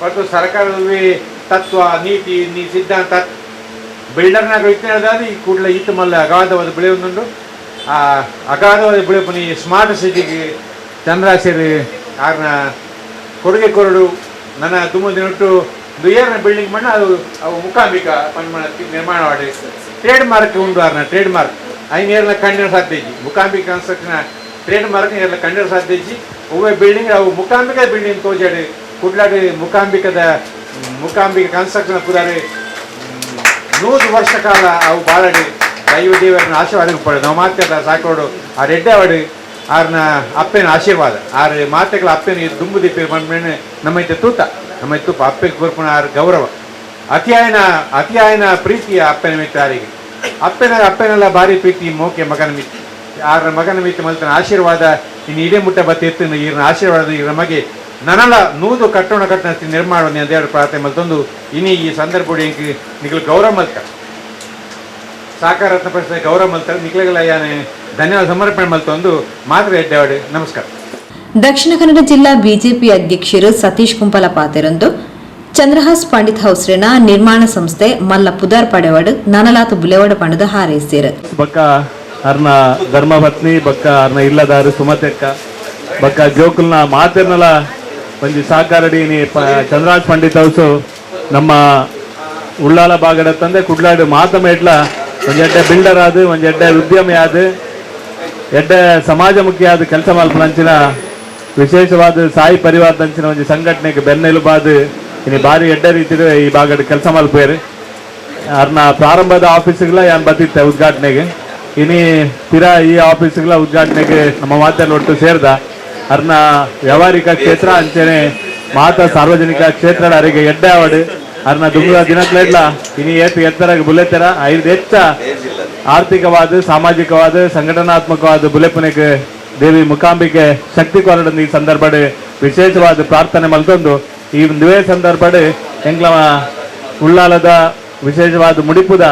ಮತ್ತು ಸರ್ಕಾರದ ತತ್ವ ನೀತಿ ಸಿದ್ಧಾಂತ ಬಿಲ್ಡರ್ನಾಗ ಇತ್ತಿನದಾದ ಈ ಕೂಡಲೇ ಈತ ಮಲ್ಲ ಅಗಾಧವಾದ ಬೆಳೆ ಒಂದುಂಟು. ಆ ಅಗಾಧವಾದ ಬೆಳೆಪನಿ ಸ್ಮಾರ್ಟ್ ಸಿಟಿಗೆ ಚಂದ್ರಾಸೇರಿ ಆರ್ನ ಕೊಡುಗೆ ಕೊರಡು ನನ್ನ ತುಂಬ ದಿನಟ್ಟು ದುಯ್ಯರ್ನ ಬಿಲ್ಡಿಂಗ್ ಮಣ್ಣ ಅದು ಅವು ಮುಖಾಂಬಿಕಾ ಪನ್ಮಣ ನಿರ್ಮಾಣ ಮಾಡಿ ಟ್ರೇಡ್ ಮಾರ್ಕ್ ಉಂಟು ಆರ್ನ ಟ್ರೇಡ್ ಮಾರ್ಕ್ ಐನೇರ್ಲ ಕಣ್ಣೀರು ಸಾಧ್ಯಜಿ ಮುಖಾಂಬಿಕಾ ಕನ್ಸ್ಟ್ರಕ್ಷನ್ ಟ್ರೇಡ್ ಮಾರ್ಕ್ ಏರ್ಲ ಕಣ್ಣೀರು ಸಾಧ್ಯಜಿ ಒಬ್ಬ ಬಿಲ್ಡಿಂಗ್ ಅವು ಮುಖಾಂಬಿಕಾ ಬಿಲ್ಡಿಂಗ್ ತೋಜಾಡಿ ಕುಡ್ಲಾಡಿ ಮುಖಾಂಬಿಕಾ ಕನ್ಸ್ಟ್ರಕ್ಷನ್ ಪುದಾರಿ 100 ವರ್ಷ ಕಾಲ ಅವು ಬಾಳಡಿ ದೈವ ದೇವರನ್ನ ಆಶೀರ್ವಾದ ಪಡೆ ನಾವು ಮಾತಾಡ ಸಾಕೋಡು ಆ ರೆಡ್ಡೆ ಅವಡು ಆರ್ನ ಅಪ್ಪನ ಆಶೀರ್ವಾದ ಆರ್ ಮಾತೆಗಳ ಅಪ್ಪನ ದುಂಬು ದಿಪ್ಪಿ ಬಂದ್ಮೇಲೆ ನಮ್ಮೈತೆ ತೂತ ನಮ್ಮೈತೆ ತುಪ್ಪ ಅಪ್ಪಗೆ ಬರ್ಪಣ ಆರ್ ಗೌರವ ಅತಿಯಾಯನ ಪ್ರೀತಿಯ ಅಪ್ಪನ ಮಿತ್ರ ಯಾರಿಗೆ ಅಪ್ಪನೆಲ್ಲ ಭಾರಿ ಪ್ರೀತಿ ಮೋಕೆ ಮಗನ ಮಿತ್ರ ಆರ ಮಗನ ಮಿತ್ರ ಮಲ್ತನ ಆಶೀರ್ವಾದ ಇನ್ನು ಇಡೇ ಮುಟ್ಟ ಬತ್ತೆತ್ತು ಈರ್ನ ಆಶೀರ್ವಾದ ಈ ನಮಗೆ ನನಲ 100 ಕಟ್ಟಣ ನಿರ್ಮಾಣ ದೇವರ ಪ್ರಾರ್ಥನೆ ಮಲ್ತೊಂದು ಇನಿ ಈ ಸಂದರ್ಭ ನಿಖಲು ಗೌರವ ಮಲ್ತ ಸಾಕಾರ ರತ್ನ ಪ್ರಶ್ನೆ ಗೌರವ ಮಲ್ತಾರೆ ನಿಖಲೆಗಳ ಯಾನೆ ಧನ್ಯವಾದ ಸಮರ್ಪಣೆ ಮಲ್ತೊಂದು ಮಾತ್ರ ಎಡ್ಡೆವಾಡು ನಮಸ್ಕಾರ. ದಕ್ಷಿಣ ಕನ್ನಡ ಜಿಲ್ಲಾ ಬಿಜೆಪಿ ಅಧ್ಯಕ್ಷರು ಸತೀಶ್ ಕುಂಪಲ ಪಾತೆರಂದು ಚಂದ್ರಹಾಸ್ ಪಂಡಿತ್ ಹೌಸ್ರೆನ ನಿರ್ಮಾಣ ಸಂಸ್ಥೆ ಮಲ್ಲ ಪುದಾರ್ ಪಡೆವಾಡು ನನಲಾತು ಬುಲೆವಾಡ ಪಂಡದ ಹಾರೈಸಿರು ಬಕ್ಕ ಅರ್ನ ಧರ್ಮಪತ್ನಿ ಬಕ್ಕ ಅರ್ನ ಇಲ್ಲದಾರು ಸುಮತೆಕ್ಕ ಬಕ್ಕ ಜೋಕುಲ್ನ ಮಾತೆರ್ನಲ ಒಂಜಿ ಸಹಕಾರಡಿ ಚಂದ್ರರಾಜ್ ಪಂಡಿತ್ ಹೌಸು ನಮ್ಮ ಉಳ್ಳಾಲ ಬಾಗಡ ತಂದೆ ಕುಡ್ಲಾಡು ಮಾತಮೇಟ್ಲ ಒಂದು ಎಡ್ಡೆ ಬಿಲ್ಡರ್ ಆದ ಒಂದು ಎಡ್ಡೆ ಉದ್ಯಮಿ ಆದ ಎಡ್ಡೆ ಸಮಾಜಮುಖಿ ಆದ ಕೆಲಸ ಮಲ್ಪನಂಚಿನ ವಿಶೇಷವಾದ ಸಾಯಿ ಪರಿವಾರದಂಚಿನ ಒಂದು ಸಂಘಟನೆಗೆ ಬೆನ್ನೆಲುಬಾದ ಇನ್ನು ಭಾರಿ ಎಡ್ಡೆ ರೀತಿ ಈ ಬಾಗಡ ಕೆಲಸ ಮಲ್ಪೇರು ಅವ್ರನ್ನ ಪ್ರಾರಂಭದ ಆಫೀಸ್ಗಳ ಯಾನ್ ಬತ್ತಿತ್ತೆ ಉದ್ಘಾಟನೆಗೆ ಇನ್ನು ತೀರಾ ಈ ಆಫೀಸ್ಗಳ ಉದ್ಘಾಟನೆಗೆ ನಮ್ಮ ಮಾತೆಲ್ಲ ಒಟ್ಟು ಸೇರ್ದ ಅವ್ರನ್ನ ವ್ಯಾವಹಾರಿಕ ಕ್ಷೇತ್ರ ಅಂಚೆನೆ ಸಾರ್ವಜನಿಕ ಕ್ಷೇತ್ರ ಅವರಿಗೆ ಎಡ್ಡೆ ಆವಡು ಅವ್ರನ್ನ ದುಂಬ ದಿನಕ್ಲೆಡ್ಲ ಇನ್ನು ಏತು ಎತ್ತರಾಗಿ ಬುಲೆತ್ತರ ಐದು ಹೆಚ್ಚ ಆರ್ಥಿಕವಾದ ಸಾಮಾಜಿಕವಾದ ಸಂಘಟನಾತ್ಮಕವಾದ ಬುಲೆಪುನೆಗೆ ದೇವಿ ಮುಕಾಂಬಿಕೆ ಶಕ್ತಿ ಕೊರಡನ್ನು ಈ ಸಂದರ್ಭಡ್ ವಿಶೇಷವಾದ ಪ್ರಾರ್ಥನೆ ಮಲ್ತೊಂದು ಈ ಒಂದುವೇ ಸಂದರ್ಭಡ್ ಎಂಗ್ಲ ಉಳ್ಳಾಲದ ವಿಶೇಷವಾದ ಮುಡಿಪುದ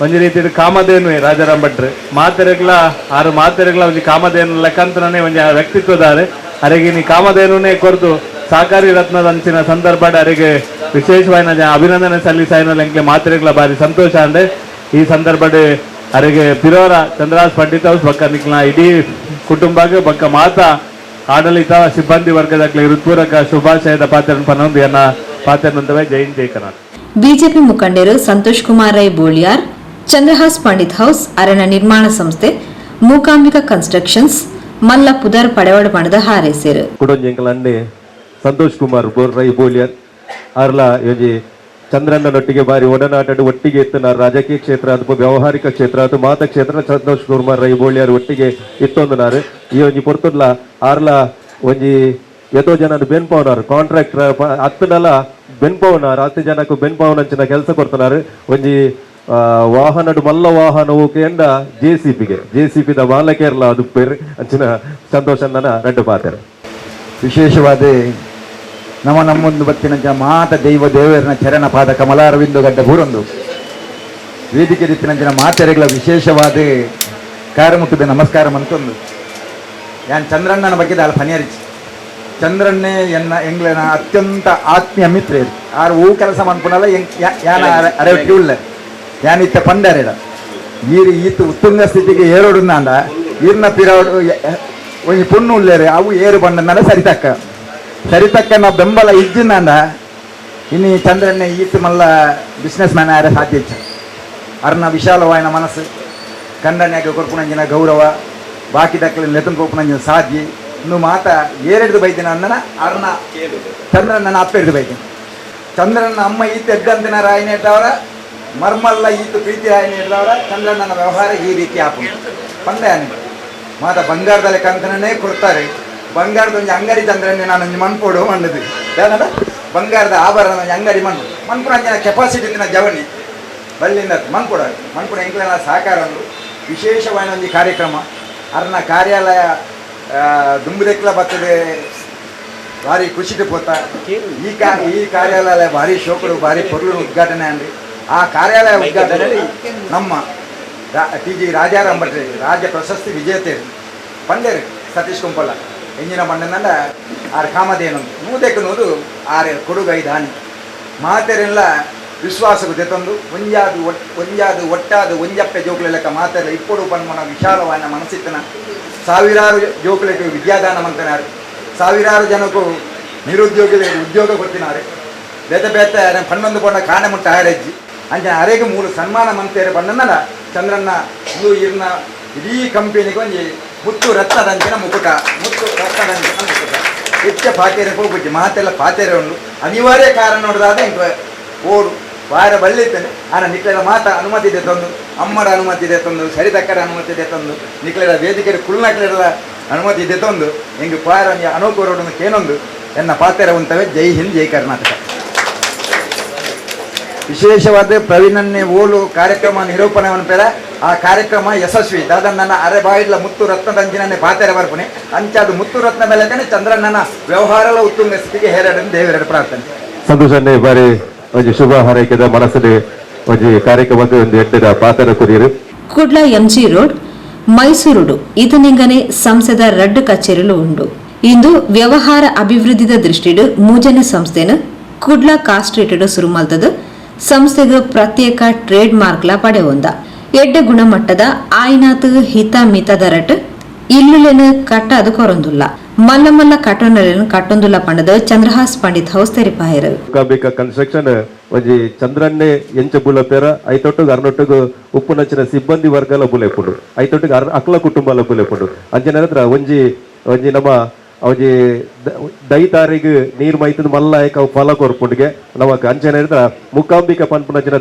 ಒಂದು ರೀತಿ ಕಾಮಧೇನು ರಾಜಾರಾಮ್ ಭಟ್ರು ಮಾತೆರೆಗ್ಲ ಒಂದು ಕಾಮಧೇನು ಲೆಕ್ಕಂತನೇ ಒಂದು ವ್ಯಕ್ತಿತ್ವದಾರೆ ಅರೆಗೆ ನೀ ಕಾಮಧೇನುನೇ ಕೊರ್ದು ಸಹಕಾರಿ ರತ್ನದ ಅಂಚಿನ ಸಂದರ್ಭ ಅರೆಗೆ ವಿಶೇಷವಾದ ಅಭಿನಂದನೆ ಸಲ್ಲಿಸಾಯಿನ ಎಂಕ್ಲೆ ಮಾತೆರೆಗ್ಲ ಭಾರಿ ಸಂತೋಷ ಅಂದೆ ಈ ಸಂದರ್ಭಡ್ ಅರೆಗೆ ಪಿರೋರ ಚಂದ್ರರಾಜ್ ಪಂಡಿತ್ ಹೌಸ್ ಬಕ್ಕ ನಿಕ್ಲ ಇಡೀ ಕುಟುಂಬಕ್ಕೆ ಬಕ್ಕ ಮಾತಾ ಆಡಳಿತ ಸಿಬ್ಬಂದಿ ವರ್ಗದಾಗ್ಲಿ ಹೃತ್ಪೂರ್ವಕ ಶುಭಾಶಯದ ಪಾತ್ರನ ಪನ್ನೊಂದು ಎನ್ನ ಪಾತ್ರನಂತವೇ ಜೈನ್ ಜೈ ಕರ್ನಾಟಕ. ಬಿಜೆಪಿ ಮುಖಂಡರು ಸಂತೋಷ್ ಕುಮಾರ್ ರೈ ಬೋಳಿಯಾರ್, ಚಂದ್ರಹಾಸ್ ಪಂಡಿತ್ ಹೌಸ್ ಅರಣ್ಯ ನಿರ್ಮಾಣ ಸಂಸ್ಥೆ, ಮೂಕಾಂಬಿಕಾ ಕನ್ಸ್ಟ್ರಕ್ಷನ್ಸ್, ಮಲ್ಲ ಪುದರ್ ಪಡೆವಾಡ ಮಾಡಿದ ಹಾರೈಸಿರು. ಕುಡೊಂಜೆಂಕಲನ್ನೇ ಸಂತೋಷ್ ಕುಮಾರ್ ರೈ ಬೋಳಿಯಾರ್ ಅರ್ಲ ಯೋಜಿ ಚಂದ್ರಣ್ಣನೊಟ್ಟಿಗೆ ಬಾರಿ ಒಡನಾಟಡು ಒಟ್ಟಿಗೆ ಇತ್ತು ರಾಜಕೀಯ ಕ್ಷೇತ್ರ ಅಥವಾ ವ್ಯಾವಹಾರಿಕ ಕ್ಷೇತ್ರ ಅಥವಾ ಮಾತ ಕ್ಷೇತ್ರ ಸಂತೋಷ್ ಕುಮಾರ್ ರೈ ಬೋಳಿಯಾರ್ ಒಟ್ಟಿಗೆ ಇತ್ತೊಂದು ನಾರು ಈ ಒಂಜಿ ಪೊರ್ತುಡ್ಲ ಆರ್ಲ ಒಂಜಿ ಎಷ್ಟೋ ಜನ ಬೆನ್ಪವನಾರು ಕಾಂಟ್ರಾಕ್ಟರ್ ಹತ್ತನೆಲ್ಲ ಬೆನ್ಪವನಾರು 10 ಜನಕ್ಕೂ ಬೆನ್ಪವನ ಅಂಚಿನ ಕೆಲಸ ಕೊಡ್ತನಾರು ಒಂಜಿ ವಾಹನಡು ಮಲ್ಲ ವಾಹನವು ಕೇಂದ್ರ ಜೆಸಿಪಿದ ಮಾಲಕೇರ್ಲ ಅದು ಪೇರು ಅಂಚಿನ ಸಂತೋಷ ರೆಡ್ಡು ಪಾತ್ರ ವಿಶೇಷವಾದ ನಮ್ಮೊಂದು ಬತ್ತಿನ ಮಾತ ದೈವ ದೇವರನ ಚರಣ ಪಾದ ಕಮಲಾರವಿಂದು ಗಡ್ಡ ಬೂರೊಂದು ವೇದಿಕೆ ದಿತ್ತಿನ ಮಾತೆರೆಗಳ ವಿಶೇಷವಾದ ಕಾರ್ಯಮುಖದ ನಮಸ್ಕಾರ ಮಂತೊಂದು ಯಾನ್ ಚಂದ್ರಣ್ಣನ ಬಗ್ಗೆ ದಾಳ ಪನಿಯರಿಚಿ ಚಂದ್ರನ್ನೇ ಎಂಗ್ಲನ ಅತ್ಯಂತ ಆತ್ಮೀಯ ಮಿತ್ರ ಆರು ಹೂ ಕೆಲಸ ಮನ್ಪುನಲ್ಲ ಯಾನ ಅರೆವಟ್ಟಿ ಉಳ್ಳ ಯಾನಿತ್ತ ಪಂಡರೆಡ ಈತು ಉತ್ತುಂಗ ಸ್ಥಿತಿಗೆ ಏರೋಡುಂದ ಈರ್ನ ಪಿರೋಡು ಒಂಜಿ ಪುಣ್ಣು ಉಳ್ಳೇರು ಅವು ಏರು ಬಂಡ ಸರಿತಕ್ಕ ನಾವು ಬೆಂಬಲ ಇದ್ದಿನ ಇನ್ನು ಚಂದ್ರನ್ನೇ ಈತು ಮಲ್ಲ ಬಿಸ್ನೆಸ್ ಮ್ಯಾನ್ ಆರೆ ಸಾಧ್ಯ ಅರ್ನ ವಿಶಾಲವಾಯಿನ ಮನಸ್ಸು ಕಂಡನ್ಯಾಗ ಕೊರ್ಪುನಂಜಿನ ಗೌರವ ಬಾಕಿ ದಕ್ಕಲ ನೆತನ್ ಕೊರ್ಪುನಂಜಿನ ಸಾಧ್ಯ ಇನ್ನು ಮಾತ ಏರೆಡ್ದು ಬೈದಿನ ಅಂದನ ಅರ್ನ ಚಂದ್ರಣ್ಣನ ಅಪ್ಪ ಹಿಡಿದು ಬೈದಿನ ಚಂದ್ರನ ಅಮ್ಮ ಈತ ಎದ್ದಂದಿನ ರಾಯನ ಇದ್ದವರ ಮರ್ಮಲ್ಲ ಈತು ಪ್ರೀತಿ ರಾಯನ ಇದ್ದವರ ಚಂದ್ರಣ್ಣನ ವ್ಯವಹಾರ ಈ ರೀತಿ ಆಪು ಪಂದೆ ಅನಿಗೆ ಮಾತ ಬಂಗಾರದಲ್ಲಿ ಕಂಕನೇ ಕೊಡ್ತಾರೆ ಬಂಗಾರದ ಒಂದು ಅಂಗಡಿ ಚಂದ್ರನ್ನೇ ನಾನು ಮನ್ಪೋಡು ಮಣ್ಣದು ಏನದ ಬಂಗಾರದ ಆಭರಣ ಅಂಗಡಿ ಮನ್ಪುರ ಅಂಜನ ಕೆಪಾಸಿಟಿ ಇತ್ತಿನ ಜವನಿ ಬಲ್ಲಿಂದ ಮನ್ಪುಡ ಎಂಕ್ಲೆನ ಸಹಕಾರ ಒಂದು ವಿಶೇಷವಾದ ಒಂದು ಕಾರ್ಯಕ್ರಮ ಅರ್ನ ಕಾರ್ಯಾಲಯ ದುಂಬುದೆಕ್ಲ ಬರ್ತದೆ ಭಾರಿ ಖುಷಿಗೆ ಪೋತ ಈ ಕಾರ್ಯಾಲಯ ಭಾರಿ ಶೋಕರು ಭಾರಿ ಪೊರ್ಲು ಉದ್ಘಾಟನೆ ಅಂದ್ರಿ ಆ ಕಾರ್ಯಾಲಯ ಉದ್ಘಾಟನೆಯಲ್ಲಿ ನಮ್ಮ ಟಿ.ಜಿ. ರಾಜಾರಾಮ್ ಭಟ್ರೆ ರಾಜ್ಯ ಪ್ರಶಸ್ತಿ ವಿಜೇತರು ಪಂಡೇರು ಸತೀಶ್ ಕುಂಪಲ ಎಂಜಿನ ಬಂಡನಲ್ಲ ಆರು ಕಾಮಧೇನು ನೂದೆಕ್ಕನೂದು ಆರು ಕೊಡುಗೈ ದಾನಿ ಮಾತೆರೆಲ್ಲ ವಿಶ್ವಾಸಕ್ಕೂ ತೆತ್ತೊಂದು ಒಂಜಾದು ಒಟ್ಟಾದು ಒಂಜಪ್ಪೆ ಜೋಕ್ಲೆ ಲೆಕ್ಕ ಮಾತೆಲ್ಲ ಇಪ್ಪಡು ಪನ್ಮನ ವಿಶಾಲವಾದ ಮನಸ್ಸಿತ್ತನ ಸಾವಿರಾರು ಜೋಕ್ಲೆಗೆ ವಿದ್ಯಾದಾನ ಮಂತನಾರು ಸಾವಿರಾರು ಜನಕ್ಕೂ ನಿರುದ್ಯೋಗಿಗಳಿಗೆ ಉದ್ಯೋಗ ಕೊಡ್ತಿನಾರೆ ಬೇತೆ ಪನ್ನೊಂದು ಪೊಂಡ ಕಾಣೆ ಮುಟ್ಟ ಆರೆಜ್ಜಿ ಅಂಚೆ ಅರೆಗೆ ಮೂರು ಸನ್ಮಾನ ಮಂತೇರೆ ಬಂದನಲ್ಲ ಚಂದ್ರಣ್ಣ ಇದು ಇರ್ನ ಇಡೀ ಕಂಪನಿಗೆ ಒಂಜಿ ಮುತ್ತು ರತ್ನದಂಚಿನ ಮುಕುಟ ಹೆಚ್ಚ ಪಾತೇರೆ ಹೋಗ್ಬಿಟ್ಟು ಮಾತೆಲ್ಲ ಪಾತೇರೆ ಉಂಡು ಅನಿವಾರ್ಯ ಕಾರಣ ನೋಡಿದಾದ ಇಂಕ ಓಡು ವಾರ ಬಳ್ಳಿತ್ತೇನೆ ಆನ ನಿಕ್ಲೆರ ಮಾತ ಅನುಮತಿ ಇದೆ ತಂದು ಅಮ್ಮರ ಅನುಮತಿ ಇದೆ ತಂದು ಸರಿತಕ್ಕರ ಅನುಮತಿ ಇದೆ ತಂದು ನಿಕ್ಲೆರ ವೇದಿಕೆ ಕುಳ್ನಕ್ಲೆರ ಅನುಮತಿ ಇದೆ ತಂದು ಹಿಂಗೆ ಪಾರ ಅನೋಕೋರೋಡು ಕೇನೊಂದು ಎನ್ನ ಪಾತೆರ ಉಂಟವೆ ಜೈ ಹಿಂದ್ ಜೈ ಕರ್ನಾಟಕ. ವಿಶೇಷವಾದ ಪ್ರವೀಣನ್ನೇ ಓಲು ಕಾರ್ಯಕ್ರಮ ನಿರೂಪಣೆ ಅನ್ಪೇರ ಆ ಕಾರ್ಯಕ್ರಮ ಯಶಸ್ವಿ ದಾದ ನನ್ನ ಅರೆ ಬಾಯಿಡ್ಲ ಮುತ್ತು ರತ್ನದಂಜಿನೇ ಪಾತೆರೆ ಬರ್ಪಣೆ ಅಂಚಾದು ಮುತ್ತು ರತ್ನ ಬೆಲೆಕನೆ ಚಂದ್ರಣ್ಣನ ವ್ಯವಹಾರ ಉತ್ತುಂಗ ಸ್ಥಿತಿಗೆ ಹೇರಡನ್ನು ದೇವರೆರಡು ಪ್ರಾರ್ಥನೆ ಸಂತೋಷನ್ನೇ ಬಾರಿ ಒಂದು ಶುಭ ಹಾರೈಕೆದ ಮನಸ್ಸಲ್ಲಿ ಒಂದು ಕಾರ್ಯಕ್ರಮಕ್ಕೆ ಒಂದು ಎಡ್ಡದ ಪಾತ್ರ ಕುರಿಯರು ಕುಡ್ಲ ಎಂಜಿ ರೋಡ್ ಮೈಸೂರುಡು ಇದನಿಂಗನೆ ಸಂಸದ ರಡ್ಡು ಕಚೇರಿಲು ಉಂಡು ಇಂದು ವ್ಯವಹಾರ ಅಭಿವೃದ್ಧಿದ ದೃಷ್ಟಿಡು ಮೂಜನೆ ಸಂಸ್ಥೆನು ಕುಡ್ಲ ಕಾಸ್ಟ್ರೇಟಡು ಸುರುಮಲ್ತದು ಸಂಸ್ಥೆಗೆ ಪ್ರತ್ಯೇಕ ಟ್ರೇಡ್ ಮಾರ್ಕ್ಲ ಪಡೆಯೊಂದ ಎಡ್ಡೆ ಗುಣಮಟ್ಟದ ಆಯ್ನಾತು ಹಿತ ಮಿತ ದರಟ್ ಇಲ್ಲುಲೆನು ಕಟ್ಟಾದು ಕೊರೊಂದುಲ್ಲ ಮಲ್ಲ ಮಲ್ಲ ಕಟ್ಟೊಂದలను ಕಟ್ಟೊಂದುಲ ಪಂಡದ ಚಂದ್ರಹಾಸ್ ಪಂಡಿತ್ ಹೌಸ್ ತೆರಿಪಾಯರು ಮೂಕಾಂಬಿಕಾ ಕನ್ಸ್ಟ್ರಕ್ಷನ್ ಒಂಜಿ ಚಂದ್ರನ್ನೇ ಎಂಚ ಬುಲಪೇರ ಐತೊಟ್ಟಿಗೆ ಅರ್ನೊಟ್ಟಿಗೆ ಉಪ್ಪು ನಚ್ಚಿನ ಸಿಬ್ಬಂದಿ ವರ್ಗಲ ಬುಲೆಪುಡು ಐತೊಟ್ಟಿಗೆ ಅಕ್ಲ ಕುಟುಂಬಲ ಬುಲೆಪುಡು ಅಂಚನೆ ಹತ್ರ ಒಂಜಿ ನಮ್ಮ ಅವಜಿ ದೈತಾರಿಗೆ ನೀರು ಮೈತದ ಮಲ್ಲ ಅವು ಫಲ ಕೊರ್ಪುಂಡಿಗೆ ನಮಕ್ ಅಂಚನೆ ಹಿಡಿದ್ರ ಮೂಕಾಂಬಿಕಾ ಪನ್ಪುನಚಿನ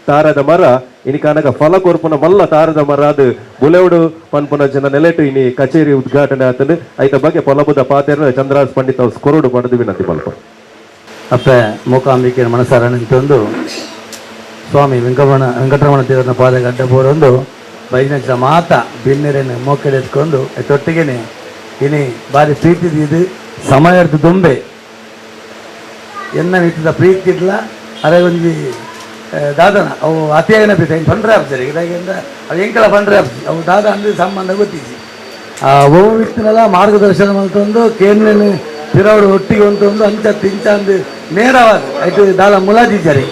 ತಾರದ ಮರ ಇನಿಕಾನಗ ಫಲ ಕೊರ್ಪುನ ಮಲ್ಲ ತಾರದ ಮರ ಅದು ಬುಲೆವುಡು ಪನ್ಪುನಚಿನ ನೆಲೆಟು ಇನಿ ಕಚೇರಿ ಉದ್ಘಾಟನೆ ಆತಂದು ಐತ ಬಗ್ಗೆ ಪೊಲಬುದ ಪಾತೆರ ಚಂದ್ರಹಾಸ್ ಪಂಡಿತ್ ಅವ್ರು ಕೊರಡು ಪಡೆದು ವಿನಂತಿ ಮಲ್ಪ ಅಪ್ಪ ಮೂಕಾಂಬಿಕೆ ಮನಸಾರ ನಿಂತೊಂದು ಸ್ವಾಮಿ ವೆಂಕಟರಮಣ ದೇವರನ ಪಾದಕ್ಕೆ ಅಡ್ಡ ಬೋಡೊಂದು ಬೈನಂಚಿನ ಮಾತ ಬಿನ್ನೆರೆನ ಮೋಕೆಡೆ ಎತ್ಕೊಂಡು ತೊಟ್ಟಿಗೆನೆ ಇನಿ ಬಾರಿ ಪ್ರೀತಿದ ಇದು ಸಮಯದ ದೊಂಬೆ ಎನ್ನ ನಿಂತಿದ್ದ ಪ್ರೀತಿ ಇಲ್ಲ ಅದೇ ಒಂದು ದಾದನ ಅವು ಅತಿಯಾಗಿನ ಪ್ರೀತಿ ಪಂಡ್ರೆ ಆಪ್ಸರಿ ಇದಾಗಿಂದ ಅವು ಎಂಕಲ ಪಂಡ್ರೆ ಆಪ್ಸಿ ಅವು ದಾದ ಅಂದ್ರೆ ಸಂಬಂಧ ಗೊತ್ತಿಸಿ ಒಬ್ಬ ವ್ಯಕ್ತಿನೆಲ್ಲ ಮಾರ್ಗದರ್ಶನ ಮಲ್ತೊಂದು ಕೇಂದ್ರನ ಪಿರವಡು ಒಟ್ಟಿಗೆ ಒಂದು ಅಂಚತ್ತು ಇಂಚಂದು ನೇರವಾದ ಆಯ್ತು ದಾಲ ಮುಲಾಜಿಜರಿ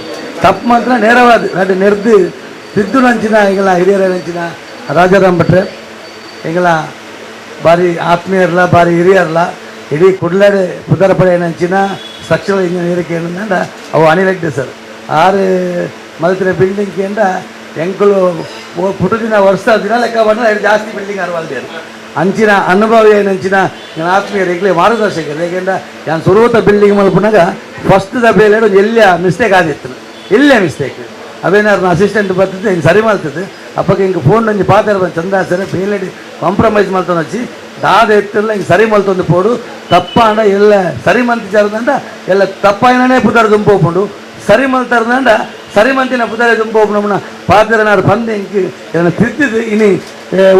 ತಪ್ಪು ಮಾತ್ರ ನೇರವಾದ ಅದು ನೆರೆದು ಸಿದ್ದು ನಂಚಿನ ಈಗೆಲ್ಲ ಹಿರಿಯರ ನಂಚಿನ ರಾಜಾರಾಮ್ ಭಟ್ರೆ ಈಗೆಲ್ಲ ಬಾರಿ ಆತ್ಮೀಯರಲ್ಲ ಬಾರಿ ಹಿರಿಯರಲ್ಲ ಇಡೀ ಕುಡ್ಲಾಡೆ ಪುದರಪಡೆ ನಂಚಿನ ಸ್ಟ್ರಕ್ಚರಲ್ ಇಂಜಿನಿಯರಿಂಗ್ ಏನಂದ ಅವು ಅನಿಲೆಗ್ದೆ ಸರ್ ಆರು ಮಲ್ತಿನ ಬಿಲ್ಡಿಂಗ್ ಕೇಂದ್ರ ಎಂಕಲು ಪುಟದಿನ ವರ್ಷ ದಿನ ಲೆಕ್ಕ ಬಂದ್ರೆ ಎರಡು ಜಾಸ್ತಿ ಬಿಲ್ಡಿಂಗ್ ಅರ್ವಲ್ದೇರು ಅಂಚಿನ ಅನುಭವ ಏನಂಚಿನ ನಾನು ಆತ್ಮೀಯರು ಈಗಲೇ ಮಾರ್ಗದರ್ಶಕರು ಏಕೆಂದ್ರೆ ನಾನು ಸುರುವತ್ತ ಬಿಲ್ಡಿಂಗ್ ಮಲ್ಪನಾಗ ಫಸ್ಟ್ ದಬೇಲೆ ಒಂದು ಎಲ್ಲಿಯ ಮಿಸ್ಟೇಕ್ ಆದಿತ್ತು ಇಲ್ಲೇ ಮಿಸ್ಟೇಕ್ ಅವೇನಾರು ಅಸಿಸ್ಟೆಂಟ್ ಬರ್ತಿದ್ದೆ ಹಿಂಗೆ ಸರಿ ಮಾಡ್ತಿದ್ದೆ ಅಪ್ಪಕ್ಕೆ ಹಿಂಗೆ ಫೋನ್ ನಂಜಿ ಪಾತ್ರ ಬಂದು ಚಂದ ಸರಿ ಬೇಲೆಡಿ ಕಾಂಪ್ರಮೈಸ್ ಮಾಡ್ತಾನೆ ಹಚ್ಚಿ ದಾದ ಎತ್ತಿಲ್ಲ ಹಿಂಗೆ ಸರಿ ಮಲ್ತೊಂದು ಪೋಡು ತಪ್ಪಾಂಡ ಎಲ್ಲ ಸರಿ ಮಂತಿಚಾರದಂಡ ಎಲ್ಲ ತಪ್ಪಾಯನೇ ಪುದಾರ ದುಂಪೋಪುಂಡು ಸರಿ ಮಲ್ತಾರದಂಡ ಸರಿ ಮಂತಿನ ಪುದಾರ ದುಂಪೋಪುನಮ್ಮನ ಪಾತ್ರನಾರು ಬಂದು ಹಿಂಗೆ ಇದನ್ನು ತಿರ್ತಿದ್ದು ಇನಿ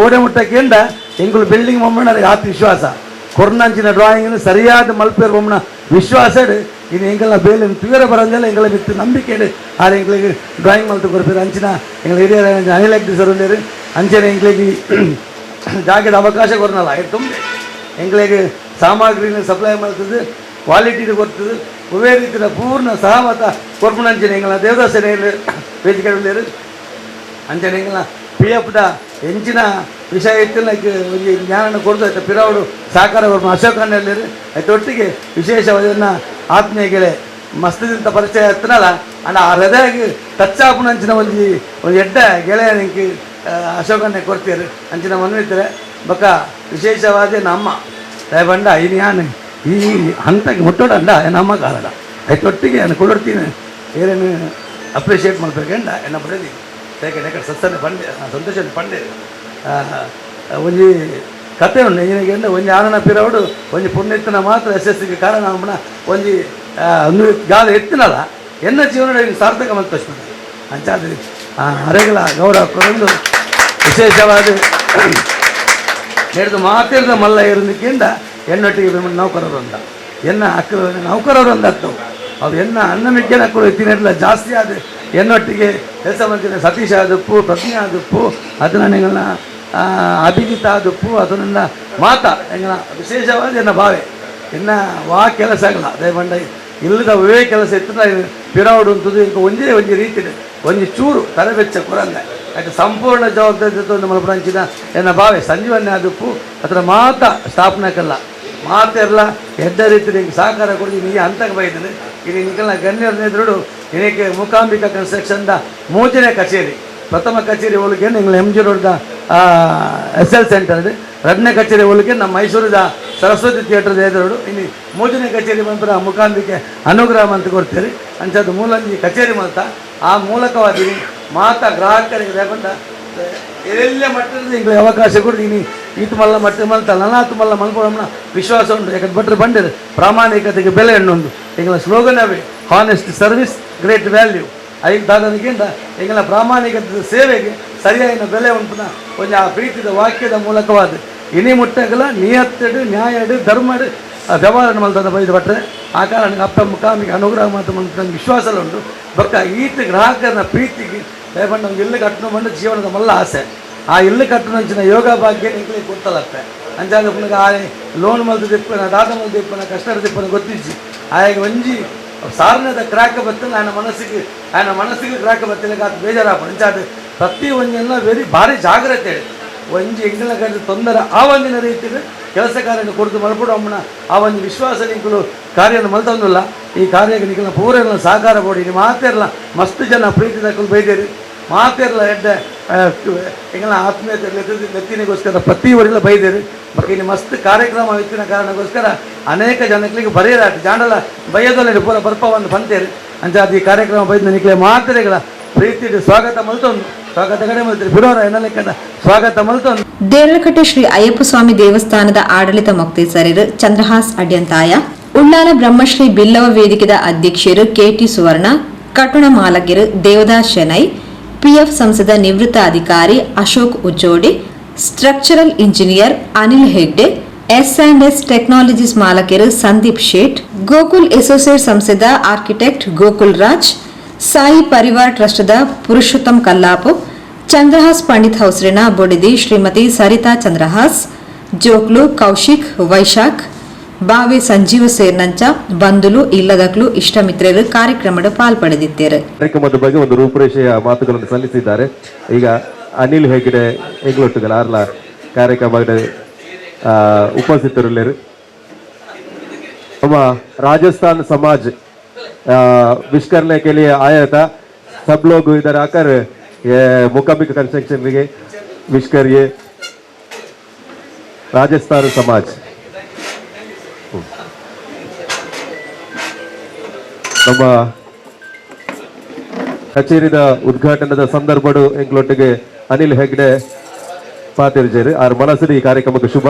ಓಡೆ ಮುಟ್ಟಕ್ಕೆಂಡ ಎಂಕುಲು ಬಿಲ್ಡಿಂಗ್ ಮಮ್ಮನ ಆತ್ಮ ವಿಶ್ವಾಸ ಕೊರ್ನಂಚಿನ ಡ್ರಾಯಿಂಗ್ ಸರಿಯಾದ ಮಲ್ಪೇರು ಮಮ್ಮನ ವಿಶ್ವಾಸ ಇನ್ನು ಎಂಗಲ್ನ ಬೇಲೆ ತುಗರ ಬರೋದೆಲ್ಲ ಎಂಗಳ ಬಿತ್ತು ನಂಬಿಕೆ ಆರು ಎಂಗಳಿಗೆ ಡ್ರಾಯಿಂಗ್ ಮಲ್ತು ಕೊಡ್ತಾರೆ ಅಂಚಿನ ಎಂಗಳ ಹಿರಿಯರ ಅನಿಲೆಗ್ದಿ ಸರ್ ಒಂದೇರು ಅಂಚನೆ ಎಂಗಳಿಗೆ ಜಾಗದ ಅವಕಾಶ ಕೊರನಲ್ಲ ಇದು ತುಂಬ ಎಂಗಳಿಗೆ ಸಾಮಗ್ರಿನ ಸಪ್ಲೈ ಮಾಡ್ತದೆ ಕ್ವಾಲಿಟಿದು ಕೊಡ್ತದೆ ಒವೇ ರೀತಿಯ ಪೂರ್ಣ ಸಹಮತ ಕೊರ್ಪುಣಂಚಿನ ಎಂಗಳ ದೇವದಾಸನೆಯಲ್ಲಿ ವೇದಿಕೆ ಅಂಚನೆ ಎಂಗಳ ಪಿ ಎಫ್ದ ಹೆಂಚಿನ ವಿಷಯ ಇತ್ತಿಲ್ಲ ಒಂದು ಜ್ಞಾನ ಕೊಡ್ದು ಪಿರವಡು ಸಾಕಾರ ಕೊಡ್ಪ ಅಶೋಕನಲ್ಲಿ ಒಟ್ಟಿಗೆ ವಿಶೇಷವಾದ ಆತ್ಮೀಯ ಗೆಳೆ ಮಸ್ತದಿಂದ ಪರಿಚಯ ಎತ್ತನಲ್ಲ ಅಂಡ ಆ ಹೃದಯಕ್ಕೆ ಟಚ್ ಆಪುನ ಅಂಚಿನ ಒಂದು ಎಡ್ಡ ಗೆಳೆಯ ನಿಂಗೆ ಅಶೋಕನ್ನೇ ಕೊಡ್ತೀರಿ ಅಂಚಿನ ಮನ್ವಿತ್ರೆ ಬೊಕ್ಕ ವಿಶೇಷವಾದ ನಮ್ಮ ದಯಬಂಡ ಇನ್ನು ಯಾನು ಈ ಹಂತಕ್ಕೆ ಮುಟ್ಟೋಡಂಡ ನಮ್ಮ ಕಾಲಡ ಒಟ್ಟಿಗೆ ನಾನು ಕೊಡ್ತೀನಿ ಏನೇನು ಅಪ್ರಿಷಿಯೇಟ್ ಮಾಡ್ಬೇಕಂಡ ಎನ್ನ ಬಡದಿ ಯಾಕೆ ಸತ್ಸನ್ನ ಪಂಡೆ ಸಂತೋಷ ಪಂಡೆ ಒಂಜಿ ಕತೆ ಉಂಡು ಏನಿಗೆ ಅಂದರೆ ಒಂಜಿ ಆನನ ಪಿರವಡು ಒಂಜಿ ಪುಣ್ಯೆತ್ತನ ಮಾತ್ರ ಯಶಸ್ಸಿಗೆ ಕಾರಣ ನಮ್ಮನ ಒಂಜಿ ಗಾಲ ಎತ್ತಿನಲ್ಲ ಎನ್ನ ಜೀವನ ಸಾರ್ಥಕ ಮತ್ತು ತೋರಿಸ್ಬಿಟ್ಟು ಅಂಚಾದ ಹರೆಗಳ ಗೌರವ ಕೊರೊಂದು ವಿಶೇಷವಾದ ನಡೆದು ಮಾತಿರದ ಮಲ್ಲ ಇರೋದಕ್ಕಿಂತ ಎನ್ನೊಟ್ಟಿಗೆ ನೌಕರರು ಅಂದ ಎನ್ನ ಅಕ್ಕರು ನೌಕರರು ಅಂದ ಆಗ್ತವೆ ಅವು ಎನ್ನ ಅನ್ನ ಮಿಕ್ಕಿನ ಅಕ್ಕರು ಎತ್ತಿನೆಲ್ಲ ಜಾಸ್ತಿ ಆದ ಎನ್ನೊಟ್ಟಿಗೆ ಕೆಲಸ ಮಾಡ್ತಿದ್ದ ಸತೀಶ್ ಆದಪ್ಪು ಪ್ರಜ್ಞೆ ಆದಪ್ಪು ಅದನ್ನ ನಿಂಗಲ್ಲ ಅಭಿಜಿತ್ ಆದಪ್ಪು ಅದನ್ನೆಲ್ಲ ಮಾತಾ ಎಂಗನ ವಿಶೇಷವಾದ ಎನ್ನ ಭಾವೆ ಎನ್ನ ವಾ ಕೆಲಸ ಆಗಲ್ಲ ದಯಬಂಡ ಇಲ್ಲದ ಒವೇ ಕೆಲಸ ಇತ್ತು ಪಿರವಡು ಅಂತದ್ದು ಈಗ ಒಂದೇ ರೀತಿ ಒಂದು ಚೂರು ತಲೆಬೆಚ್ಚ ಕೊರಂಗ ಯಾಕೆ ಸಂಪೂರ್ಣ ಜವಾಬ್ದಾರಿ ಒಂದು ಮಲ್ಪಂಚಿನ ಎನ್ನ ಭಾವೆ ಸಂಜೀವನ್ನೇ ಆದಪ್ಪು ಅದರ ಮಾತಾ ಸ್ಥಾಪನೆಕಲ್ಲ ಮಾತೆಲ್ಲ ಎಡ್ಡ ರೀತಿ ನಿಂಗೆ ಸಹಕಾರ ಕೊಡಿ ನೀ ಹಂತಕ್ಕೆ ಬೈದಿದೆ ಇದು ನಿಂಗೆಲ್ಲ ಗಣ್ಯರ ಎದುರು ನಿನಗೆ ಮೂಕಾಂಬಿಕಾ ಕನ್ಸ್ಟ್ರಕ್ಷನ್ದ 3ನೇ ಕಚೇರಿ ಪ್ರಥಮ ಕಚೇರಿ ಹೋಲಿಕೆ ನಿಂಗೆ ಎಮ್ ಜಿ ರೋಡ್ದ SL ಸೆಂಟರ್ 2ನೇ ಕಚೇರಿ ಹೋಲಿಕೆ ನಮ್ಮ ಮೈಸೂರದ ಸರಸ್ವತಿ ಥಿಯೇಟರ್ದ ಎದುರು ಇನ್ನು 3ನೇ ಕಚೇರಿ ಬಂದ್ರೆ ಮೂಕಾಂಬಿಕೆ ಅನುಗ್ರಹ ಅಂತ ಕೊಡ್ತೀರಿ ಅಂಚದು ಮೂಲಂಜಿ ಕಚೇರಿ ಮಲ್ತ ಆ ಮೂಲಕವಾಗಿ ಮಾತಾ ಗ್ರಾಹಕರಿಗೆ ಲೇಕೊಂಡ ಎಲ್ಲೇ ಮಟ್ಟದ ನಿಂಗೆ ಅವಕಾಶ ಕೊಡಿ ನೀನು ಈತು ಮಲ್ಲ ಮಟ್ಟ ಮಲ್ತಲ್ಲ ನಾತು ಮಲ್ಲ ಮಲ್ಕೊಳ್ಳೋಣ ವಿಶ್ವಾಸ ಉಂಟು ಯಾಕಂದ್ರೆ ಭಟ್ರು ಬಂದಿರು ಪ್ರಾಮಾಣಿಕತೆಗೆ ಬೆಲೆ ಎಣ್ಣುಂಡು ಈಗಲ ಸ್ಲೋಗನವೇ ಹಾನೆಸ್ಟ್ ಸರ್ವಿಸ್ ಗ್ರೇಟ್ ವ್ಯಾಲ್ಯೂ ಐದು ದಾದನಿಗಿಂತ ಈಗಲ ಪ್ರಾಮಾಣಿಕತೆ ಸೇವೆಗೆ ಸರಿಯಾದ ಬೆಲೆ ಉಂಟು ಕೊಂಚ ಆ ಪ್ರೀತಿದ ವಾಕ್ಯದ ಮೂಲಕವಾದ ಇನಿ ಮುಟ್ಟಗಲ ನಿಯತ್ತಡು ನ್ಯಾಯಡು ಧರ್ಮಡು ವ್ಯವಹಾರ ಮಲ್ತದ ಬೈದು ಭಟ್ರೆ ಆ ಕಾರಣ ಅಪ್ಪ ಮುಖಾಮಿಗೆ ಅನುಗ್ರಹ ಮಾತು ನನಗೆ ವಿಶ್ವಾಸ ಉಂಟು ಬೊಕ್ಕ ಈತ ಗ್ರಾಹಕರನ ಪ್ರೀತಿಗೆ ದಯಪಂಡು ನಮ್ಗೆ ಇಲ್ಲು ಕಟ್ಟಣ ಬಂದು ಜೀವನದ ಮಲ್ಲ ಆಸೆ ಆ ಇಲ್ಲು ಕಟ್ಟಣಂಚಿನ ಯೋಗ ಭಾಗ್ಯ ನಿಂಗೆ ಗೊತ್ತಲತ್ತೆ ಅಂಚಾಗ ಪುನಗ ಆ ಲೋನ್ ಮಲ್ದು ತಿಪ್ಪನ ದಾದ ಮಲ್ದು ತಿಪ್ಪನ ಕಷ್ಟದ ತಿಪ್ಪನ ಗೊತ್ತಿಜ್ಜಿ ಆಗ ಒಂಜಿ ಸಾರನದ ಕ್ರಾಕ ಬತ್ತಲ್ಲ ఆయన మనసుకి ಕ್ರಾಕ ಬತ್ತಲಿಕ್ಕೆ ಅದು ಬೇಜಾರಾಪ ಅಂಚಾದ ಪ್ರತಿ ಒಂಜೆಲ್ಲ ವೆರಿ ಭಾರಿ ಜಾಗ್ರತೆ ಒಂಜಿ ಎಂಗಳ ಕಡೆ ತೊಂದರೆ ಆ ಒಂದಿನ ರೀತಿಯಲ್ಲಿ ಕೆಲಸ ಕಾರ್ಯವನ್ನು ಕೊಡ್ತು ಮಲ್ಪಡು ಅಮ್ಮನ ಆ ಒಂದು ವಿಶ್ವಾಸ ನಿಂಕಲು ಕಾರ್ಯವನ್ನು ಮಲ್ತೊಂದಿಲ್ಲ ಈ ಕಾರ್ಯಕ್ಕೆ ನಿಂಕಲ ಪೂರೆಲ್ಲ ಸಹಕಾರ ಕೊಡಿ ನೀವು ಮಾತಿರಲ್ಲ ಮಸ್ತ್ ಜನ ಪ್ರೀತಿ ತಕ್ಕಲು ಬೈದೇರಿ ಮಾತಿರಲ್ಲ ಎಡ್ಡ ಎಂಗಳ ಆತ್ಮೀಯತೆ ನೆತ್ತಿನಿಗೋಸ್ಕರ ಪ್ರತಿಯವರೆಲ್ಲ ಬೈದೇರಿ ಬಗ್ಗೆ ಇನ್ನು ಮಸ್ತ್ ಕಾರ್ಯಕ್ರಮ ಇತ್ತಿನ ಕಾರಣಕ್ಕೋಸ್ಕರ ಅನೇಕ ಜನಗಳಿಗೆ ಬರೆಯಲಾಟ ಜಾಂಡಲ ಬೈಯೋದಲ್ಲಿ ಪೂರ ಬರ್ಪವನ್ನು ಬಂತೇರಿ ಅಂಚಾದ ಈ ಕಾರ್ಯಕ್ರಮ ಬೈದ ನಿಕ್ಲೆ ಮಾತ್ರೆಗಳ ಪ್ರೀತಿ ಸ್ವಾಗತ ಮಲ್ತೊಂದು ಸ್ವಾಗತ ಕಡೆ ಮಲ್ತೀರಿ ಬಿಡೋರ ಎನ್ನಲೆಕ್ಕದ ಸ್ವಾಗತ ಮಲ್ತೊಂದು ದೇರಳಕಟ್ಟೆ ಶ್ರೀ ಅಯ್ಯಪ್ಪ ಸ್ವಾಮಿ ದೇವಸ್ಥಾನದ ಆಡಳಿತ ಮೊಕ್ತೇಸರರು ಚಂದ್ರಹಾಸ್ ಅಡ್ಯಂತಾಯ ಉಳ್ಳಾಲ ಬ್ರಹ್ಮಶ್ರೀ ಬಿಲ್ಲವ ವೇದಿಕೆದ ಅಧ್ಯಕ್ಷರು ಕೆಟಿ ಸುವರ್ಣ ಕಟುಣ ಮಾಲಗ್ಯರು ದೇವದಾಸ್ ಶೆನೈ ಪಿಎಫ್ ಸಂಸದ ನಿವೃತ್ತ ಅಧಿಕಾರಿ Ashok Ujjodi structural engineer Anil Hegde S technologies ಮಾಲಕರು ಸಂದೀಪ್ ಶೇಟ್ ಗೋಕುಲ್ ಅಸೋಸಿಯೇಟ್ ಸಂಸ್ಥೆದ ಆರ್ಕಿಟೆಕ್ಟ್ ಗೋಕುಲ್ ರಾಜ್ ಸಾಯಿ ಪರಿವಾರ್ ಟ್ರಸ್ಟ್ದ ಪುರುಷೋತ್ತಮ್ ಕಲ್ಲಾಪು ಚಂದ್ರಹಾಸ್ ಪಂಡಿತ್ ಹೌಸ್ರಿನ ಬೊಡಿದಿ ಶ್ರೀಮತಿ ಸರಿತಾ ಚಂದ್ರಹಾಸ್ ಜೋಕ್ಲು ಕೌಶಿಕ್ ವೈಶಾಖ್ ಬಾವೆ ಸಂಜೀವ ಸೇರ್ನಂಚ ಬಂಧುಲು ಇಲ್ಲದಕ್ಲು ಇಷ್ಟಮಿತ್ರರು ಕಾರ್ಯಕ್ರಮದ ಪಾಲ್ಪಡೆದಿದ್ದಾರೆ. ಕಾರ್ಯಕ್ರಮದ ಬಗ್ಗೆ ಒಂದು ರೂಪುರೇಷೆಯ ಮಾತುಗಳನ್ನು ಸಲ್ಲಿಸಿದ್ದಾರೆ. ಈಗ ಅನಿಲ್ ಹೆಗ್ಡೆ ಎಂಗ್ಲೊಟ್ಟುಗಳ ಆರ್ಲ ಕಾರ್ಯಕ್ರಮದ ಉಪಸ್ಥಿತರಿಲ್ಲರು. ನಮ್ಮ राजस्थान समाज विश करने के लिए आया था. सब लोग इधर आकर मुकाबिक कंस्ट्रक्शन के विश करिए. राजस्थान समाज ನಮ್ಮ ಕಚೇರಿದ ಉದ್ಘಾಟನದ ಸಂದರ್ಭಡು ಎಂಗ್ಲೊಟ್ಟಿಗೆ ಅನಿಲ್ ಹೆಗ್ಡೆ ಪಾತಿರ್ಜರು ಆರ್ ಮನಸ್ಸು ಈ ಕಾರ್ಯಕ್ರಮಕ್ಕೆ ಶುಭ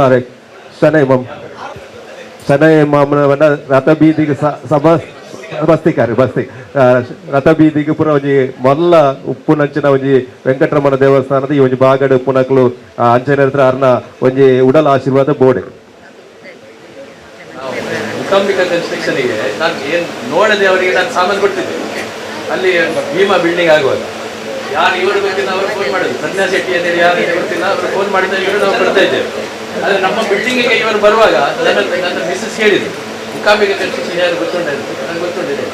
ಶನೈ ಮಾಮನವನ್ನ ರಥ ಬೀದಿಗೆ ಸಭಾ ಬಸ್ತಿ ರಥ ಬೀದಿಗೆ ಪುರ ಒಂಜಿ ಮೊದಲ ಉಪ್ಪುನಂಚಿನ ಒಂಜಿ ವೆಂಕಟರಮಣ ದೇವಸ್ಥಾನದ ಈ ಒಂಜಿ ಬಾಗಡ್ ಪುನಕ್ಲು ಅಂಚನೆ ಹತ್ರ ಅರ್ನ ಒಂಜಿ ಉಡಲ ಆಶೀರ್ವಾದ ಬೋಡೆ ಮುಕಾಂಬಿಕಾ ಕನ್ಸ್ಟ್ರಕ್ಷನ್ಗೆ ನಾನು ಏನು ನೋಡದೆ ಅವರಿಗೆ ನಾನು ಸಾಮಾನು ಕೊಡ್ತಿದ್ದೆ. ಅಲ್ಲಿ ಭೀಮಾ ಬಿಲ್ಡಿಂಗ್ ಆಗುವಾಗ ಯಾರು ಇವರು ಗೊತ್ತಿಲ್ಲ ಅವರು ಫೋನ್ ಮಾಡೋದು ಸಂಧ್ಯಾ ಶೆಟ್ಟಿ ಅಂತೇಳಿ ಯಾರು ಗೊತ್ತಿಲ್ಲ ಅವರು ಫೋನ್ ಮಾಡಿದ ಇವರು ನಾವು ಕೊಡ್ತಾ ಇದ್ದೇವೆ. ಆದರೆ ನಮ್ಮ ಬಿಲ್ಡಿಂಗಿಗೆ ಇವರು ಬರುವಾಗ ನನ್ನ ಮಿಸ್ಸಸ್ ಹೇಳಿದ್ರು ಮುಕಾಂಬಿಕಾ ಕನ್ಸ್ಟ್ರಕ್ಷನ್ ಯಾರು ಗೊತ್ತುಂಟು ನನಗೆ ಗೊತ್ತುಂಟಿದೆ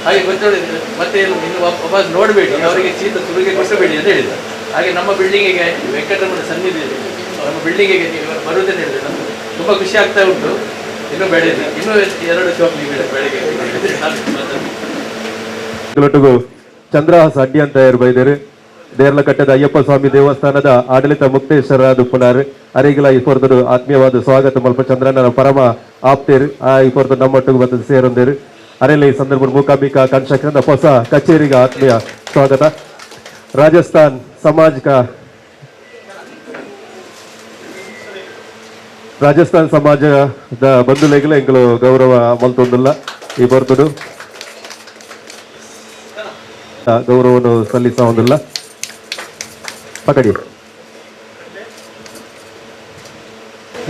ಹಾಗೆ ಗೊತ್ತುಂಟಿದೆ ಮತ್ತೆ ಇನ್ನು ವಾಪಸ್ ನೋಡಬೇಡಿ ಅವರಿಗೆ ಶೀತ ಸುರುಗೆ ಕೊಟ್ಟಬೇಡಿ ಅಂತ ಹೇಳಿದ್ರು. ಹಾಗೆ ನಮ್ಮ ಬಿಲ್ಡಿಂಗಿಗೆ ವೆಂಕಟರಮಣ ಸನ್ನಿಧಿ ನಮ್ಮ ಬಿಲ್ಡಿಂಗಿಗೆ ಇವರು ಬರುವುದೇನು ಹೇಳಿದ್ರು. ನಮ್ಗೆ ತುಂಬ ಖುಷಿ ಆಗ್ತಾ ಉಂಟು. ಇನ್ನೂ ಬೆಳೆಯಿದೆ, ಇನ್ನೂ 2 ಶಾಪ್ ಬೆಳಿಗ್ಗೆ ಚಂದ್ರಹಾಸ್ ಅಡ್ಡಿ ಅಂತ ಬೈದರು. ದೇರ್ಲಕಟ್ಟದ ಅಯ್ಯಪ್ಪ ಸ್ವಾಮಿ ದೇವಸ್ಥಾನದ ಆಡಳಿತ ಮುಕ್ತೇಶ್ವರ ಪುನರ್ ಅರಿಗಿಲ ಈ ಪೊರ್ದರು ಆತ್ಮೀಯವಾದ ಸ್ವಾಗತ ಮಲ್ಪ ಚಂದ್ರನ ಪರಮ ಆಪ್ತೇರು ಈ ಪೊರ್ದು ನಮ್ಮೊಟ್ಟಿಗೆ ಬಂದು ಸೇರೊಂದೇರು. ಅರೆಲ್ಲ ಈ ಸಂದರ್ಭ ಮೂಕಾಂಬಿಕಾ ಕನ್ಸ್ಟ್ರಕ್ಷನ್ ಹೊಸ ಕಚೇರಿಗೆ ಆತ್ಮೀಯ ಸ್ವಾಗತ. ರಾಜಸ್ಥಾನ್ ಸಮಾಜಕ ರಾಜಸ್ಥಾನ್ ಸಮಾಜದ ಬಂಧುಲೆಗಳ ಎಂಗಳು ಗೌರವ ಮಲ್ತೊಂದಿಲ್ಲ ಈ ಬರ್ದುಡು ಗೌರವವನ್ನು ಸಲ್ಲಿಸೋದಿಲ್ಲ ಪಕಡಿ.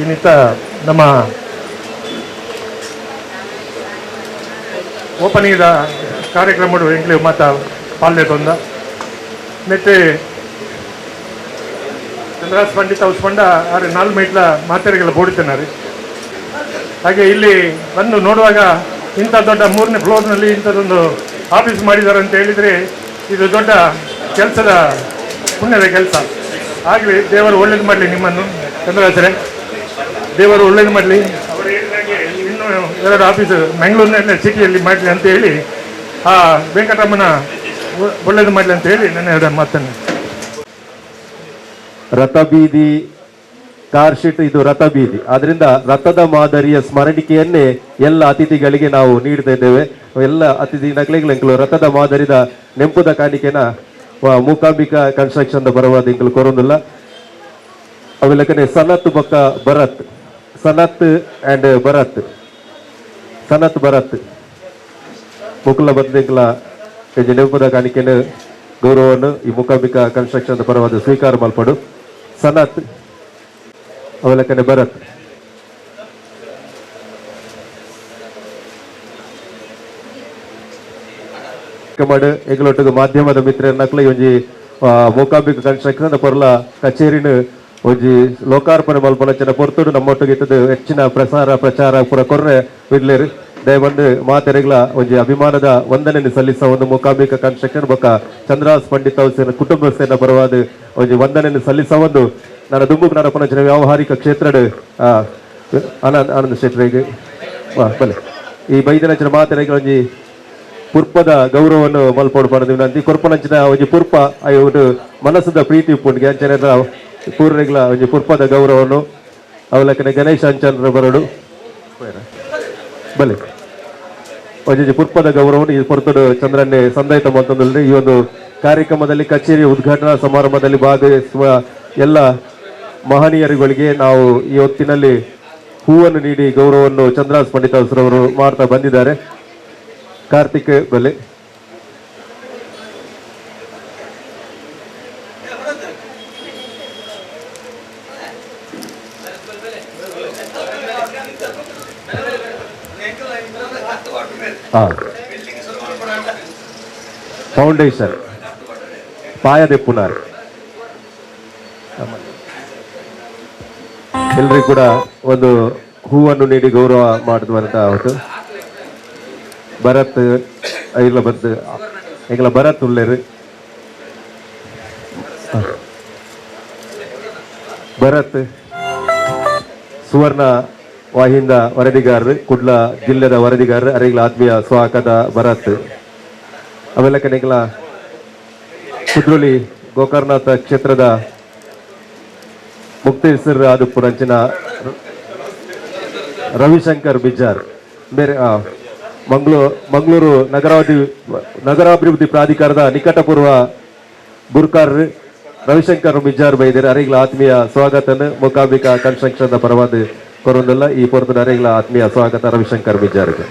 ಇನ್ನಿತ ನಮ್ಮ ಓಪನಿಂಗ್ ಕಾರ್ಯಕ್ರಮ ಎಂಗ್ಲಿ ಮತ ಪಾಲ್ನೆ ತೊಂದ ನೆತ್ತೆ ಚಂದ್ರಹಾಸ್ ಪಂಡಿತ್ ಹೌಸ್ ಪಂಡ 4 ಮೀಟ್ಲ ಮಾತೆರೆಗಳ ಬೋಡಿತೇನಾರೆ. ಹಾಗೆ ಇಲ್ಲಿ ಬಂದು ನೋಡುವಾಗ ಇಂಥ ದೊಡ್ಡ 3ನೇ ಫ್ಲೋರ್ನಲ್ಲಿ ಇಂಥದ್ದೊಂದು ಆಫೀಸ್ ಮಾಡಿದ್ದಾರೆ ಅಂತ ಹೇಳಿದರೆ ಇದು ದೊಡ್ಡ ಕೆಲಸದ ಪುಣ್ಯದ ಕೆಲಸ. ಆಗಲಿ ದೇವರು ಒಳ್ಳೇದು ಮಾಡಲಿ ನಿಮ್ಮನ್ನು ಚಂದ್ರಹಾಸರೇ, ದೇವರು ಒಳ್ಳೇದು ಮಾಡಲಿ. ಅವರು ಹೇಳಿದಾಗೆ ಇನ್ನೂ 2 ಆಫೀಸ್ ಮ್ಯಾಂಗ್ಳೂರಿನಲ್ಲೇ ಸಿಟಿಯಲ್ಲಿ ಮಾಡಲಿ ಅಂತ ಹೇಳಿ ಆ ವೆಂಕಟರಮಣ ಒಳ್ಳೇದು ಮಾಡಲಿ ಅಂತ ಹೇಳಿ ನನ್ನ 2 ಮಾತನ್ನು. ರಥ ಬೀದಿ ಕಾರ್ ಶೀಟ್ ಇದು ರಥ ಬೀದಿ, ಆದ್ರಿಂದ ರಥದ ಮಾದರಿಯ ಸ್ಮರಣಿಕೆಯನ್ನೇ ಎಲ್ಲ ಅತಿಥಿಗಳಿಗೆ ನಾವು ನೀಡ್ತಾ ಇದ್ದೇವೆ. ಎಲ್ಲ ಅತಿಥಿ ನಗಲಿಗಳು ರಥದ ಮಾದರಿದ ನೆಂಪುದ ಕಾಣಿಕೆನ ಮೂಕಾಂಬಿಕಾ ಕನ್ಸ್ಟ್ರಕ್ಷನ್ ಬರವಾದ ಇಂಗ್ಲು ಕೊರೊಂದಿಲ್ಲ. ಅವೆಲ್ಲಕನೆ ಸನತ್ ಬೊಕ್ಕ ಭರತ್, ಸನತ್ ಅಂಡ್ ಭರತ್, ಸನತ್ ಭರತ್ ಮುಕುಲ ಬಂದಿಂಗ್ಲ ನೆಂಪುದ ಕಾಣಿಕೆನ ಗೌರವವನ್ನು ಈ ಮೂಕಾಂಬಿಕಾ ಕನ್ಸ್ಟ್ರಕ್ಷನ್ ಪರವಾದ ಸ್ವೀಕಾರ ಮಲ್ಪಡು. ಸನತ್ ಅವಲಕನೆ ಭರತ್ ಮಾಡು ಎಗ್ಲೊಟ್ಟಿಗೆ ಮಾಧ್ಯಮದ ಮಿತ್ರ ನಕ್ಲ ಒಂಜಿ ಮೂಕಾಂಬಿಕಾ ಕನ್ಸ್ಟ್ರಕ್ಷನ್ ಪೊರ್ಲ ಕಚೇರಿನ ಒಂಜಿ ಲೋಕಾರ್ಪಣೆ ಮಲ್ಪನಂಚಿನ ಪೊರ್ತುಡು ನಮ್ಮೊಟ್ಟಿಗೆ ಇತ್ತದು ಹೆಚ್ಚಿನ ಪ್ರಚಾರ ಪುರ ಕೊರ್ರೆ ಬಿಡ್ಲೇರು ದಯವಂದು ಮಾತೆರೆಗ್ಲ ಒಂಜಿ ಅಭಿಮಾನದ ವಂದನೆ ಸಲ್ಲಿಸ ಒಂದು ಮೂಕಾಂಬಿಕಾ ಕನ್ಸ್ಟ್ರಕ್ಷನ್ ಬೊಕ್ಕ ಚಂದ್ರಹಾಸ್ ಪಂಡಿತ್ ಹೌಸ್ ಕುಟುಂಬಸ್ಥೆನ ಪರವಾದ ಒಂಜಿ ವಂದನೆ ಸಲ್ಲಿಸ ಒಂದು ನನ್ನ ದುಂಬುಕ್ ನನ್ನ ಪುನಂಚಿನ ವ್ಯಾವಹಾರಿಕ ಕ್ಷೇತ್ರ ಆನಂದ ಕ್ಷೇತ್ರಕ್ಕೆ ಬಲೆ ಈ ಬೈದನಂಚಿನ ಮಾತರೆಗೆ ಒಂಜಿ ಪುರ್ಪದ ಗೌರವವನ್ನು ಮಲ್ಪೋಡು ಪಡೆದು ವಿನಂತಿ ಕೊರ್ಪನಂಚಿನ ಒಂಜಿ ಪುರ್ಪ ಒಂದು ಮನಸ್ಸದ ಪ್ರೀತಿ ಉಪ್ಪುಂಡಿಗೆ ಅಂಚನೆ ಪೂರ್ರೆಗಳ ಒಂಜಿ ಪುರ್ಪದ ಗೌರವವನ್ನು ಅವಲಕ್ಕನೆ ಗಣೇಶ ಅಂಚನ ಬರಡು ಬಲೆ ಒಂಜಿ ಪುರ್ಪದ ಗೌರವವನ್ನು ಈ ಪೊರ್ತಡು ಚಂದ್ರನ್ನೇ ಸಂದಾಯಿತ ಮೊತ್ತದಲ್ಲಿ ಈ ಒಂದು ಕಾರ್ಯಕ್ರಮದಲ್ಲಿ ಕಚೇರಿ ಉದ್ಘಾಟನಾ ಸಮಾರಂಭದಲ್ಲಿ ಭಾಗವಹಿಸುವ ಎಲ್ಲ ಮಹನೀಯರುಗಳಿಗೆ ನಾವು ಈ ಹೊತ್ತಿನಲ್ಲಿ ಹೂವನ್ನು ನೀಡಿ ಗೌರವವನ್ನು ಚಂದ್ರಾಸ್ ಪಂಡಿತಾಸರವರು ಮಾಡ್ತಾ ಬಂದಿದ್ದಾರೆ. ಕಾರ್ತಿಕ್ ಬಲೆ ಫೌಂಡೇಶನ್ ಪಾಯದೆಪ್ಪುನಾರ್ ಎಲ್ರಿಗೂ ಕೂಡ ಒಂದು ಹೂವನ್ನು ನೀಡಿ ಗೌರವ ಮಾಡುವಂತ ಅವತ್ತು ಭರತ್ ಐಲ ಬಂದು ಎಂಗಳ ಭರತ್ ಉಳ್ಳೇರು ಭರತ್ ಸುವರ್ಣ ವಾಹಿಂದ ವರದಿಗಾರರು ಕುಡ್ಲ ಜಿಲ್ಲೆದ ವರದಿಗಾರರು ಅರೆಗಳ ಆತ್ಮೀಯ ಸ್ವಾಗತ ಭರತ್ ಆಮೇಲೆ ಕನೆಗಳ ಕುದ್ರೋಳಿ ಗೋಕರ್ಣನಾಥ ಕ್ಷೇತ್ರದ ಮುಕ್ತೇಶ್ವರ ಆದುಪುರಂಚಿನ ರವಿಶಂಕರ್ ಬಿಜಾರ್ ಬೇರೆ ಮಂಗಳೂರು ನಗರಾಭಿವೃದ್ಧಿ ಪ್ರಾಧಿಕಾರದ ನಿಕಟಪೂರ್ವ ಬುರ್ಕಾರ್ ರವಿಶಂಕರ್ ಬಿಜಾರ್ ಬೈದೇರು ಅರೆಗಳ ಆತ್ಮೀಯ ಸ್ವಾಗತನ ಮೂಕಾಂಬಿಕಾ ಕನ್ಸ್ಟ್ರಕ್ಷನ್ ಪರವಾದ ಕೊರೊಂದಲ್ಲ ಈ ಪೊರ್ತದ ಅರೆಗಳ ಆತ್ಮೀಯ ಸ್ವಾಗತ ರವಿಶಂಕರ್ ಬಿಜಾರ್ಗೆ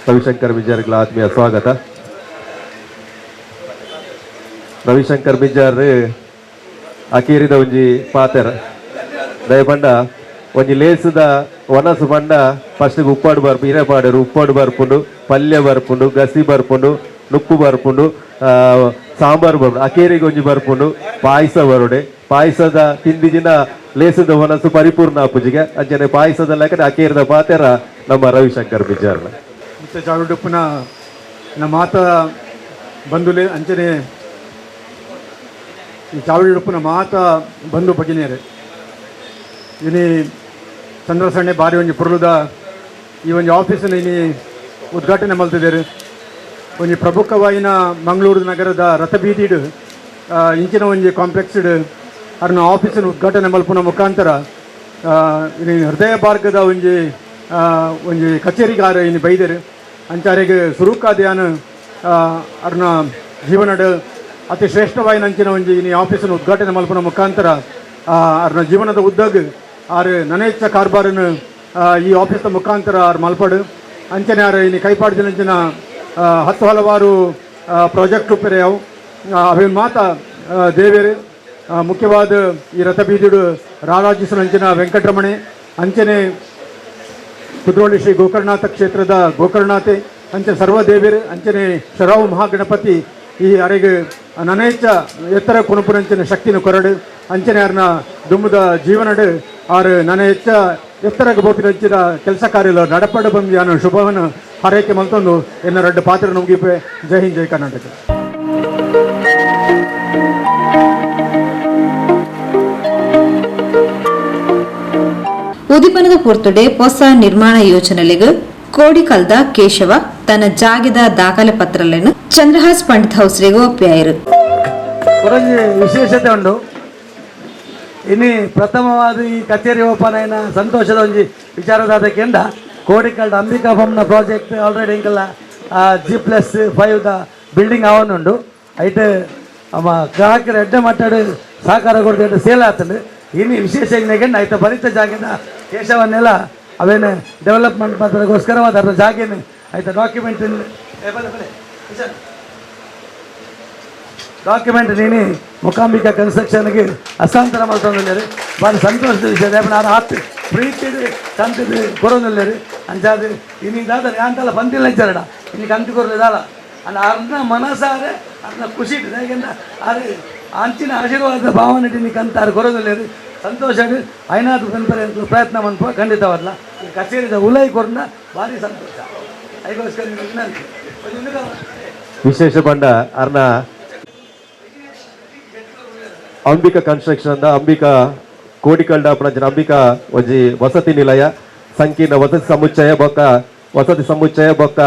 ರವಿಶಂಕರ್ ಬಿಜಾರ್ಗಳ ಆತ್ಮೀಯ ಸ್ವಾಗತ. ರವಿಶಂಕರ್ ಬಿಜಾರ್ ಅಕೇರಿದ ಒಂಜಿ ಪಾತೆರ ದಯಪಂಡ ಒಂಜಿ ಲೇಸದ ಒನಸು ಪಂಡ ಫಸ್ಟ್ ಉಪ್ಪಾಡು ಬರ್ಪು ಹಿರೇಪಾಡರು ಉಪ್ಪಾಡು ಬರ್ಪುಂಡು ಪಲ್ಯ ಬರ್ಪುಂಡು ಗಸಿ ಬರ್ಪುಂಡು ನುಪ್ಪು ಬರ್ಪುಂಡು ಸಾಂಬಾರು ಬರ್ಪುಂಡು ಅಕೇರಿಗೆ ಒಂಜಿ ಬರ್ಪುಂಡು ಪಾಯಸ ಬರೋಡೆ ಪಾಯಸದ ತಿಂದಿಜಿನ ಲೇಸದ ಒನಸು ಪರಿಪೂರ್ಣ ಅಪ್ಪುಜಿಗೆ ಅಂಚನೆ ಪಾಯಸದ ಲೆಕ್ಕ ಅಕೇರಿದ ಪಾತೆರ ನಮ್ಮ ರವಿಶಂಕರ್ ಬಿಜಾರ್ನ ಮತ್ತೆ ಚಾವುಡುಪ್ಪನ ನಮ್ಮ ಮಾತ ಬಂಧುಲೆ ಅಂಚನೆ ಈ ಚಾವುಡುಪ್ಪನ ಮಾತ ಬಂಧು ಭಗಿನಿಯರು ಇನಿ ಚಂದ್ರಸಣ್ಣೆ ಬಾರಿ ಒಂಜಿ ಪುರ್ಲುದ ಈ ಒಂಜಿ ಆಫೀಸನ್ನು ಇನಿ ಉದ್ಘಾಟನೆ ಮಲ್ತಿದ್ದೇರು. ಒಂಜಿ ಪ್ರಮುಖವಾಯಿನ ಮಂಗಳೂರು ನಗರದ ರಥಬೀದಿಡು ಇಂಚಿನ ಒಂಜಿ ಕಾಂಪ್ಲೆಕ್ಸ್ಡ್ ಅರ್ನ ಆಫೀಸನ್ನು ಉದ್ಘಾಟನೆ ಮಲ್ಪುನ ಮುಖಾಂತರ ಇನಿ ಹೃದಯ ಭಾರ್ಗದ ಒಂಜಿ ಕಚೇರಿಗಾರ ಇನ್ನು ಬೈದರು ಅಂಚಾರಿಗೆ ಸುರೂಕಾದ್ಯಾನ ಅರ್ನ ಜೀವನದ ಅತಿ ಶ್ರೇಷ್ಠವಾಯಿನ ಅಂಚಿನ ಒಂಜಿ ಇನಿ ಆಫೀಸನ್ನು ಉದ್ಘಾಟನೆ ಮಲ್ಪುನ ಮುಖಾಂತರ ಅರ್ನ ಜೀವನದ ಉದ್ದಾಗ ಆರು ನನೆಚ್ಚ ಕಾರ್ಬಾರನ್ನು ಈ ಆಫೀಸ್ದ ಮುಖಾಂತರ ಆರು ಮಲ್ಪಡು ಅಂಚನೆ ಆರು ಇನ್ನು ಕೈಪಾಡ್ದಿನಂಚಿನ ಹತ್ತು ಹಲವಾರು ಪ್ರಾಜೆಕ್ಟ್ ಉಪ್ಪೆರೆ ಅವು ಅವೇನು ಮಾತ ದೇವೇರು ಮುಖ್ಯವಾದ ಈ ರಥಬೀದಿಡು ರಾರಾಜಿಸುವಂಚಿನ ವೆಂಕಟರಮಣೆ ಅಂಚನೆ ಕುದ್ರೋಳಿ ಶ್ರೀ ಗೋಕರ್ಣನಾಥ ಕ್ಷೇತ್ರದ ಗೋಕರ್ಣನಾಥೆ ಅಂಚನೆ ಸರ್ವದೇವಿಯರು ಅಂಚನೆ ಶರಾವು ಮಹಾಗಣಪತಿ ಈ ಅರೆಗೆ ನನೆಚ್ಚ ಎತ್ತರ ಕುಣಪುರಂಚಿನ ಶಕ್ತಿನ ಕೊರಡು ಅಂಚನೆ ಅರ್ನ ದುಮ್ಮದ ಜೀವನಡು ಆರು ನನೆಚ್ಚ ಎತ್ತರಕ್ಕೆ ಬೋಪಿನಂಚಿನ ಕೆಲಸ ಕಾರ್ಯಗಳು ನಡಪಡ ಬಂದು ನಾನು ಶುಭವನ್ನು ಹಾರೈಕೆ ಮಲ್ತೊಂದು ಎನ್ನ ರಡ್ಡು ಪಾತ್ರ ನುಗ್ಗಿಪೆ. ಜೈ ಹಿಂದ್ ಜೈ ಕರ್ನಾಟಕ. ಉದಿಪನದ ಪೊರ್ತುಡೆ ಹೊಸ ನಿರ್ಮಾಣ ಯೋಜನೆಲೆಗು ಕೋಡಿಕಲ್ದ ಕೇಶವ ತನ್ನ ಜಾಗದ ದಾಖಲೆ ಪತ್ರಗಳನ್ನು ಚಂದ್ರಹಾಸ್ ಪಂಡಿತ್ ಹೌಸ್ರಿಗೆ ಒಪ್ಪಿಯಾಯಿರು. ವಿಶೇಷತೆ ಉಂಟು ಇನ್ನು ಪ್ರಥಮವಾದ ಈ ಕಚೇರಿ ಓಪನ್ ಆಯ್ನ ಸಂತೋಷದ ಒಂಜಿ ವಿಚಾರದಾದ ಕೆಂಡ ಕೋಡಿಕಲ್ದ ಅಂಬಿಕಾ ಫಾರ್ಮ್ನ ಪ್ರಾಜೆಕ್ಟ್ ಆಲ್ರೆಡಿ ಇಂಕಲ್ಲ G+5 ಬಿಲ್ಡಿಂಗ್ ಅವನುಂಡು ಐಟ್ ಅಮ್ಮ ಗ್ರಾಹಕರ ಎಡ್ಡೆ ಮಟ್ಟಾಡು ಸಹಕಾರ ಕೊಡ್ದು ಸೇಲ್ ಆಗ್ತದೆ. ಇನ್ನು ವಿಶೇಷ ಕೆಂಡ ಆಯ್ತು ಬರಿತ ಜಾಗದ ಕೇಶವನ್ನೆಲ್ಲ ಅವೇನು ಡೆವಲಪ್ಮೆಂಟ್ ಮಾಡೋದಕ್ಕೋಸ್ಕರವಾದ ಅದ್ರ ಜಾಗೇನು ಆಯ್ತು ಡಾಕ್ಯುಮೆಂಟ್ ನೀನು ಮೂಕಾಂಬಿಕಾ ಕನ್ಸ್ಟ್ರಕ್ಷನ್ಗೆ ಹಸ್ತಾಂತರ ಮಾಡ್ಕೊಂಡ್ರಿ ಭಾಳ ಸಂತೋಷದ ವಿಷಯ ಅದು ಹತ್ತು ಪ್ರೀತಿ ಕಂತಿದ್ದು ಕೊರೋದಿಲ್ಲರಿ ಅಂಚಾದ ಇನ್ನಿದಾದ ಅಂತೆಲ್ಲ ಬಂದಿಲ್ಲ ಇದ್ದಾರಡ ಇನ್ನು ಕಂತು ಕೊರಲಿದಾಳ ಅಲ್ಲಿ ಅರ್ಧ ಮನಸ್ಸಾರೆ ಅರ್ಧ ಖುಷಿ ಇಟ್ಟಿದೆ ಯಾಕೆಂದ್ರೆ ಅದು ಅಂಚಿನ ಆಶೀರ್ವಾದ ಭಾವನೆ ಇಟ್ಟು ಕಂತ ಅದು ಕೊರೋದಿಲ್ಲರಿ ಸಂತೋಷ ಐನಾದ್ರು ಕನ್ಪರೆ ಪ್ರಯತ್ನ ಮನ್ಪ ಖಂಡಿತವಲ್ಲ ಈ ಕಚೇರಿದ ಉಲೈ ಕೊರನ ಭಾರಿ ಸಂತೋಷ ಅದಕ್ಕೋಸ್ಕರ ವಿನಂತಿ ವಿಶೇಷ ಬಂಡ ಅರ್ನ ಅಂಬಿಕಾ ಕನ್ಸ್ಟ್ರಕ್ಷನ್ ಅಂಬಿಕಾ ಕೋಡಿಕಲ್ಡ ಅಪ್ಪನ ಅಂಬಿಕಾ ಒಂಜಿ ವಸತಿ ನಿಲಯ ಸಂಕೀರ್ಣ ವಸತಿ ಸಮುಚ್ಚಯ ಬೊಕ್ಕ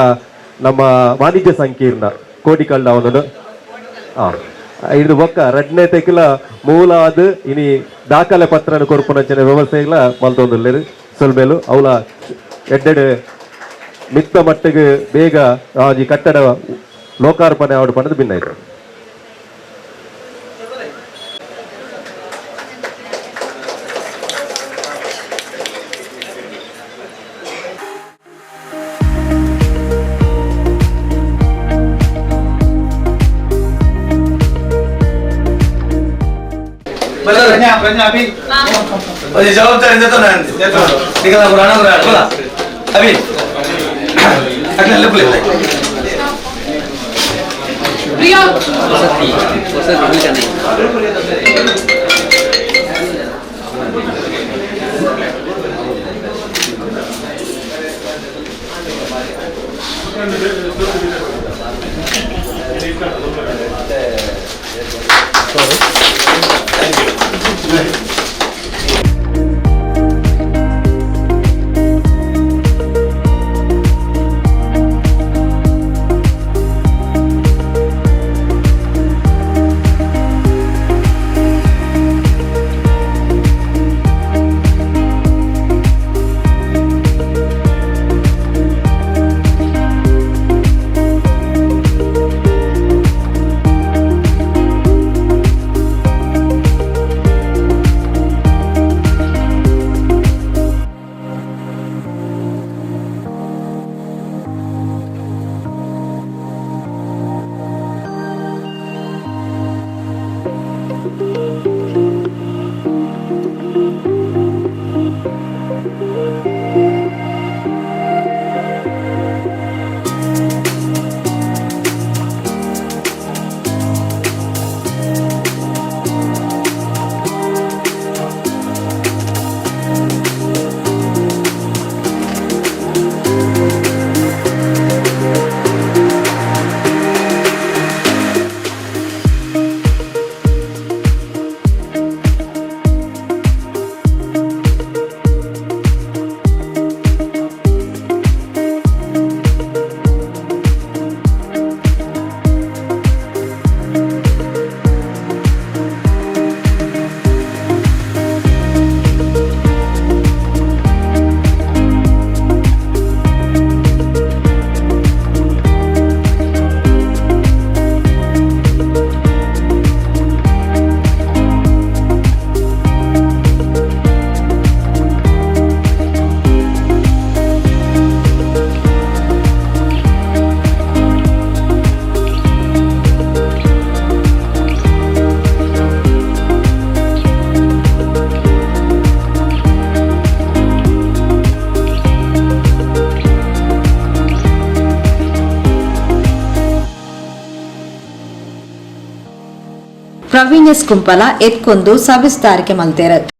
ನಮ್ಮ ವಾಣಿಜ್ಯ ಸಂಕೀರ್ಣ ಕೋಡಿಕಲ್ಡ ಅವನದು ಇದು ಬೊಕ್ಕ ರಡ್ನೆ ತೆಕ್ಕಿಲ ಮೂಲ ಅದು ಇನಿ ದಾಖಲೆ ಪತ್ರನ ಕೊರ್ಪುನಂಚಿನ ವ್ಯವಸ್ಥೆಗಳ ಮಲ್ತೊಂದುಲ್ಲೇರು ಸೊಲ್ಮೇಲು ಅವಳ ಎಡ್ಡೆಡು ಮಿತ್ತ ಮಟ್ಟಿಗೆ ಬೇಗ ಈ ಕಟ್ಟಡ ಲೋಕಾರ್ಪಣೆ ಆವಡು ಪಣದು ಭಿನ್ನ ಇತ್ತು. जवाबदारी देतो ना निघाला बोला अभी अगला लपले प्रिया वसती ಪ್ರವೀಣ್ ಎಸ್ ಕುಂಪಲ ಎತ್ಕೊಂದು ಸವಿಸ್ತಾರಿಕೆ ಮಲ್ತೇರು.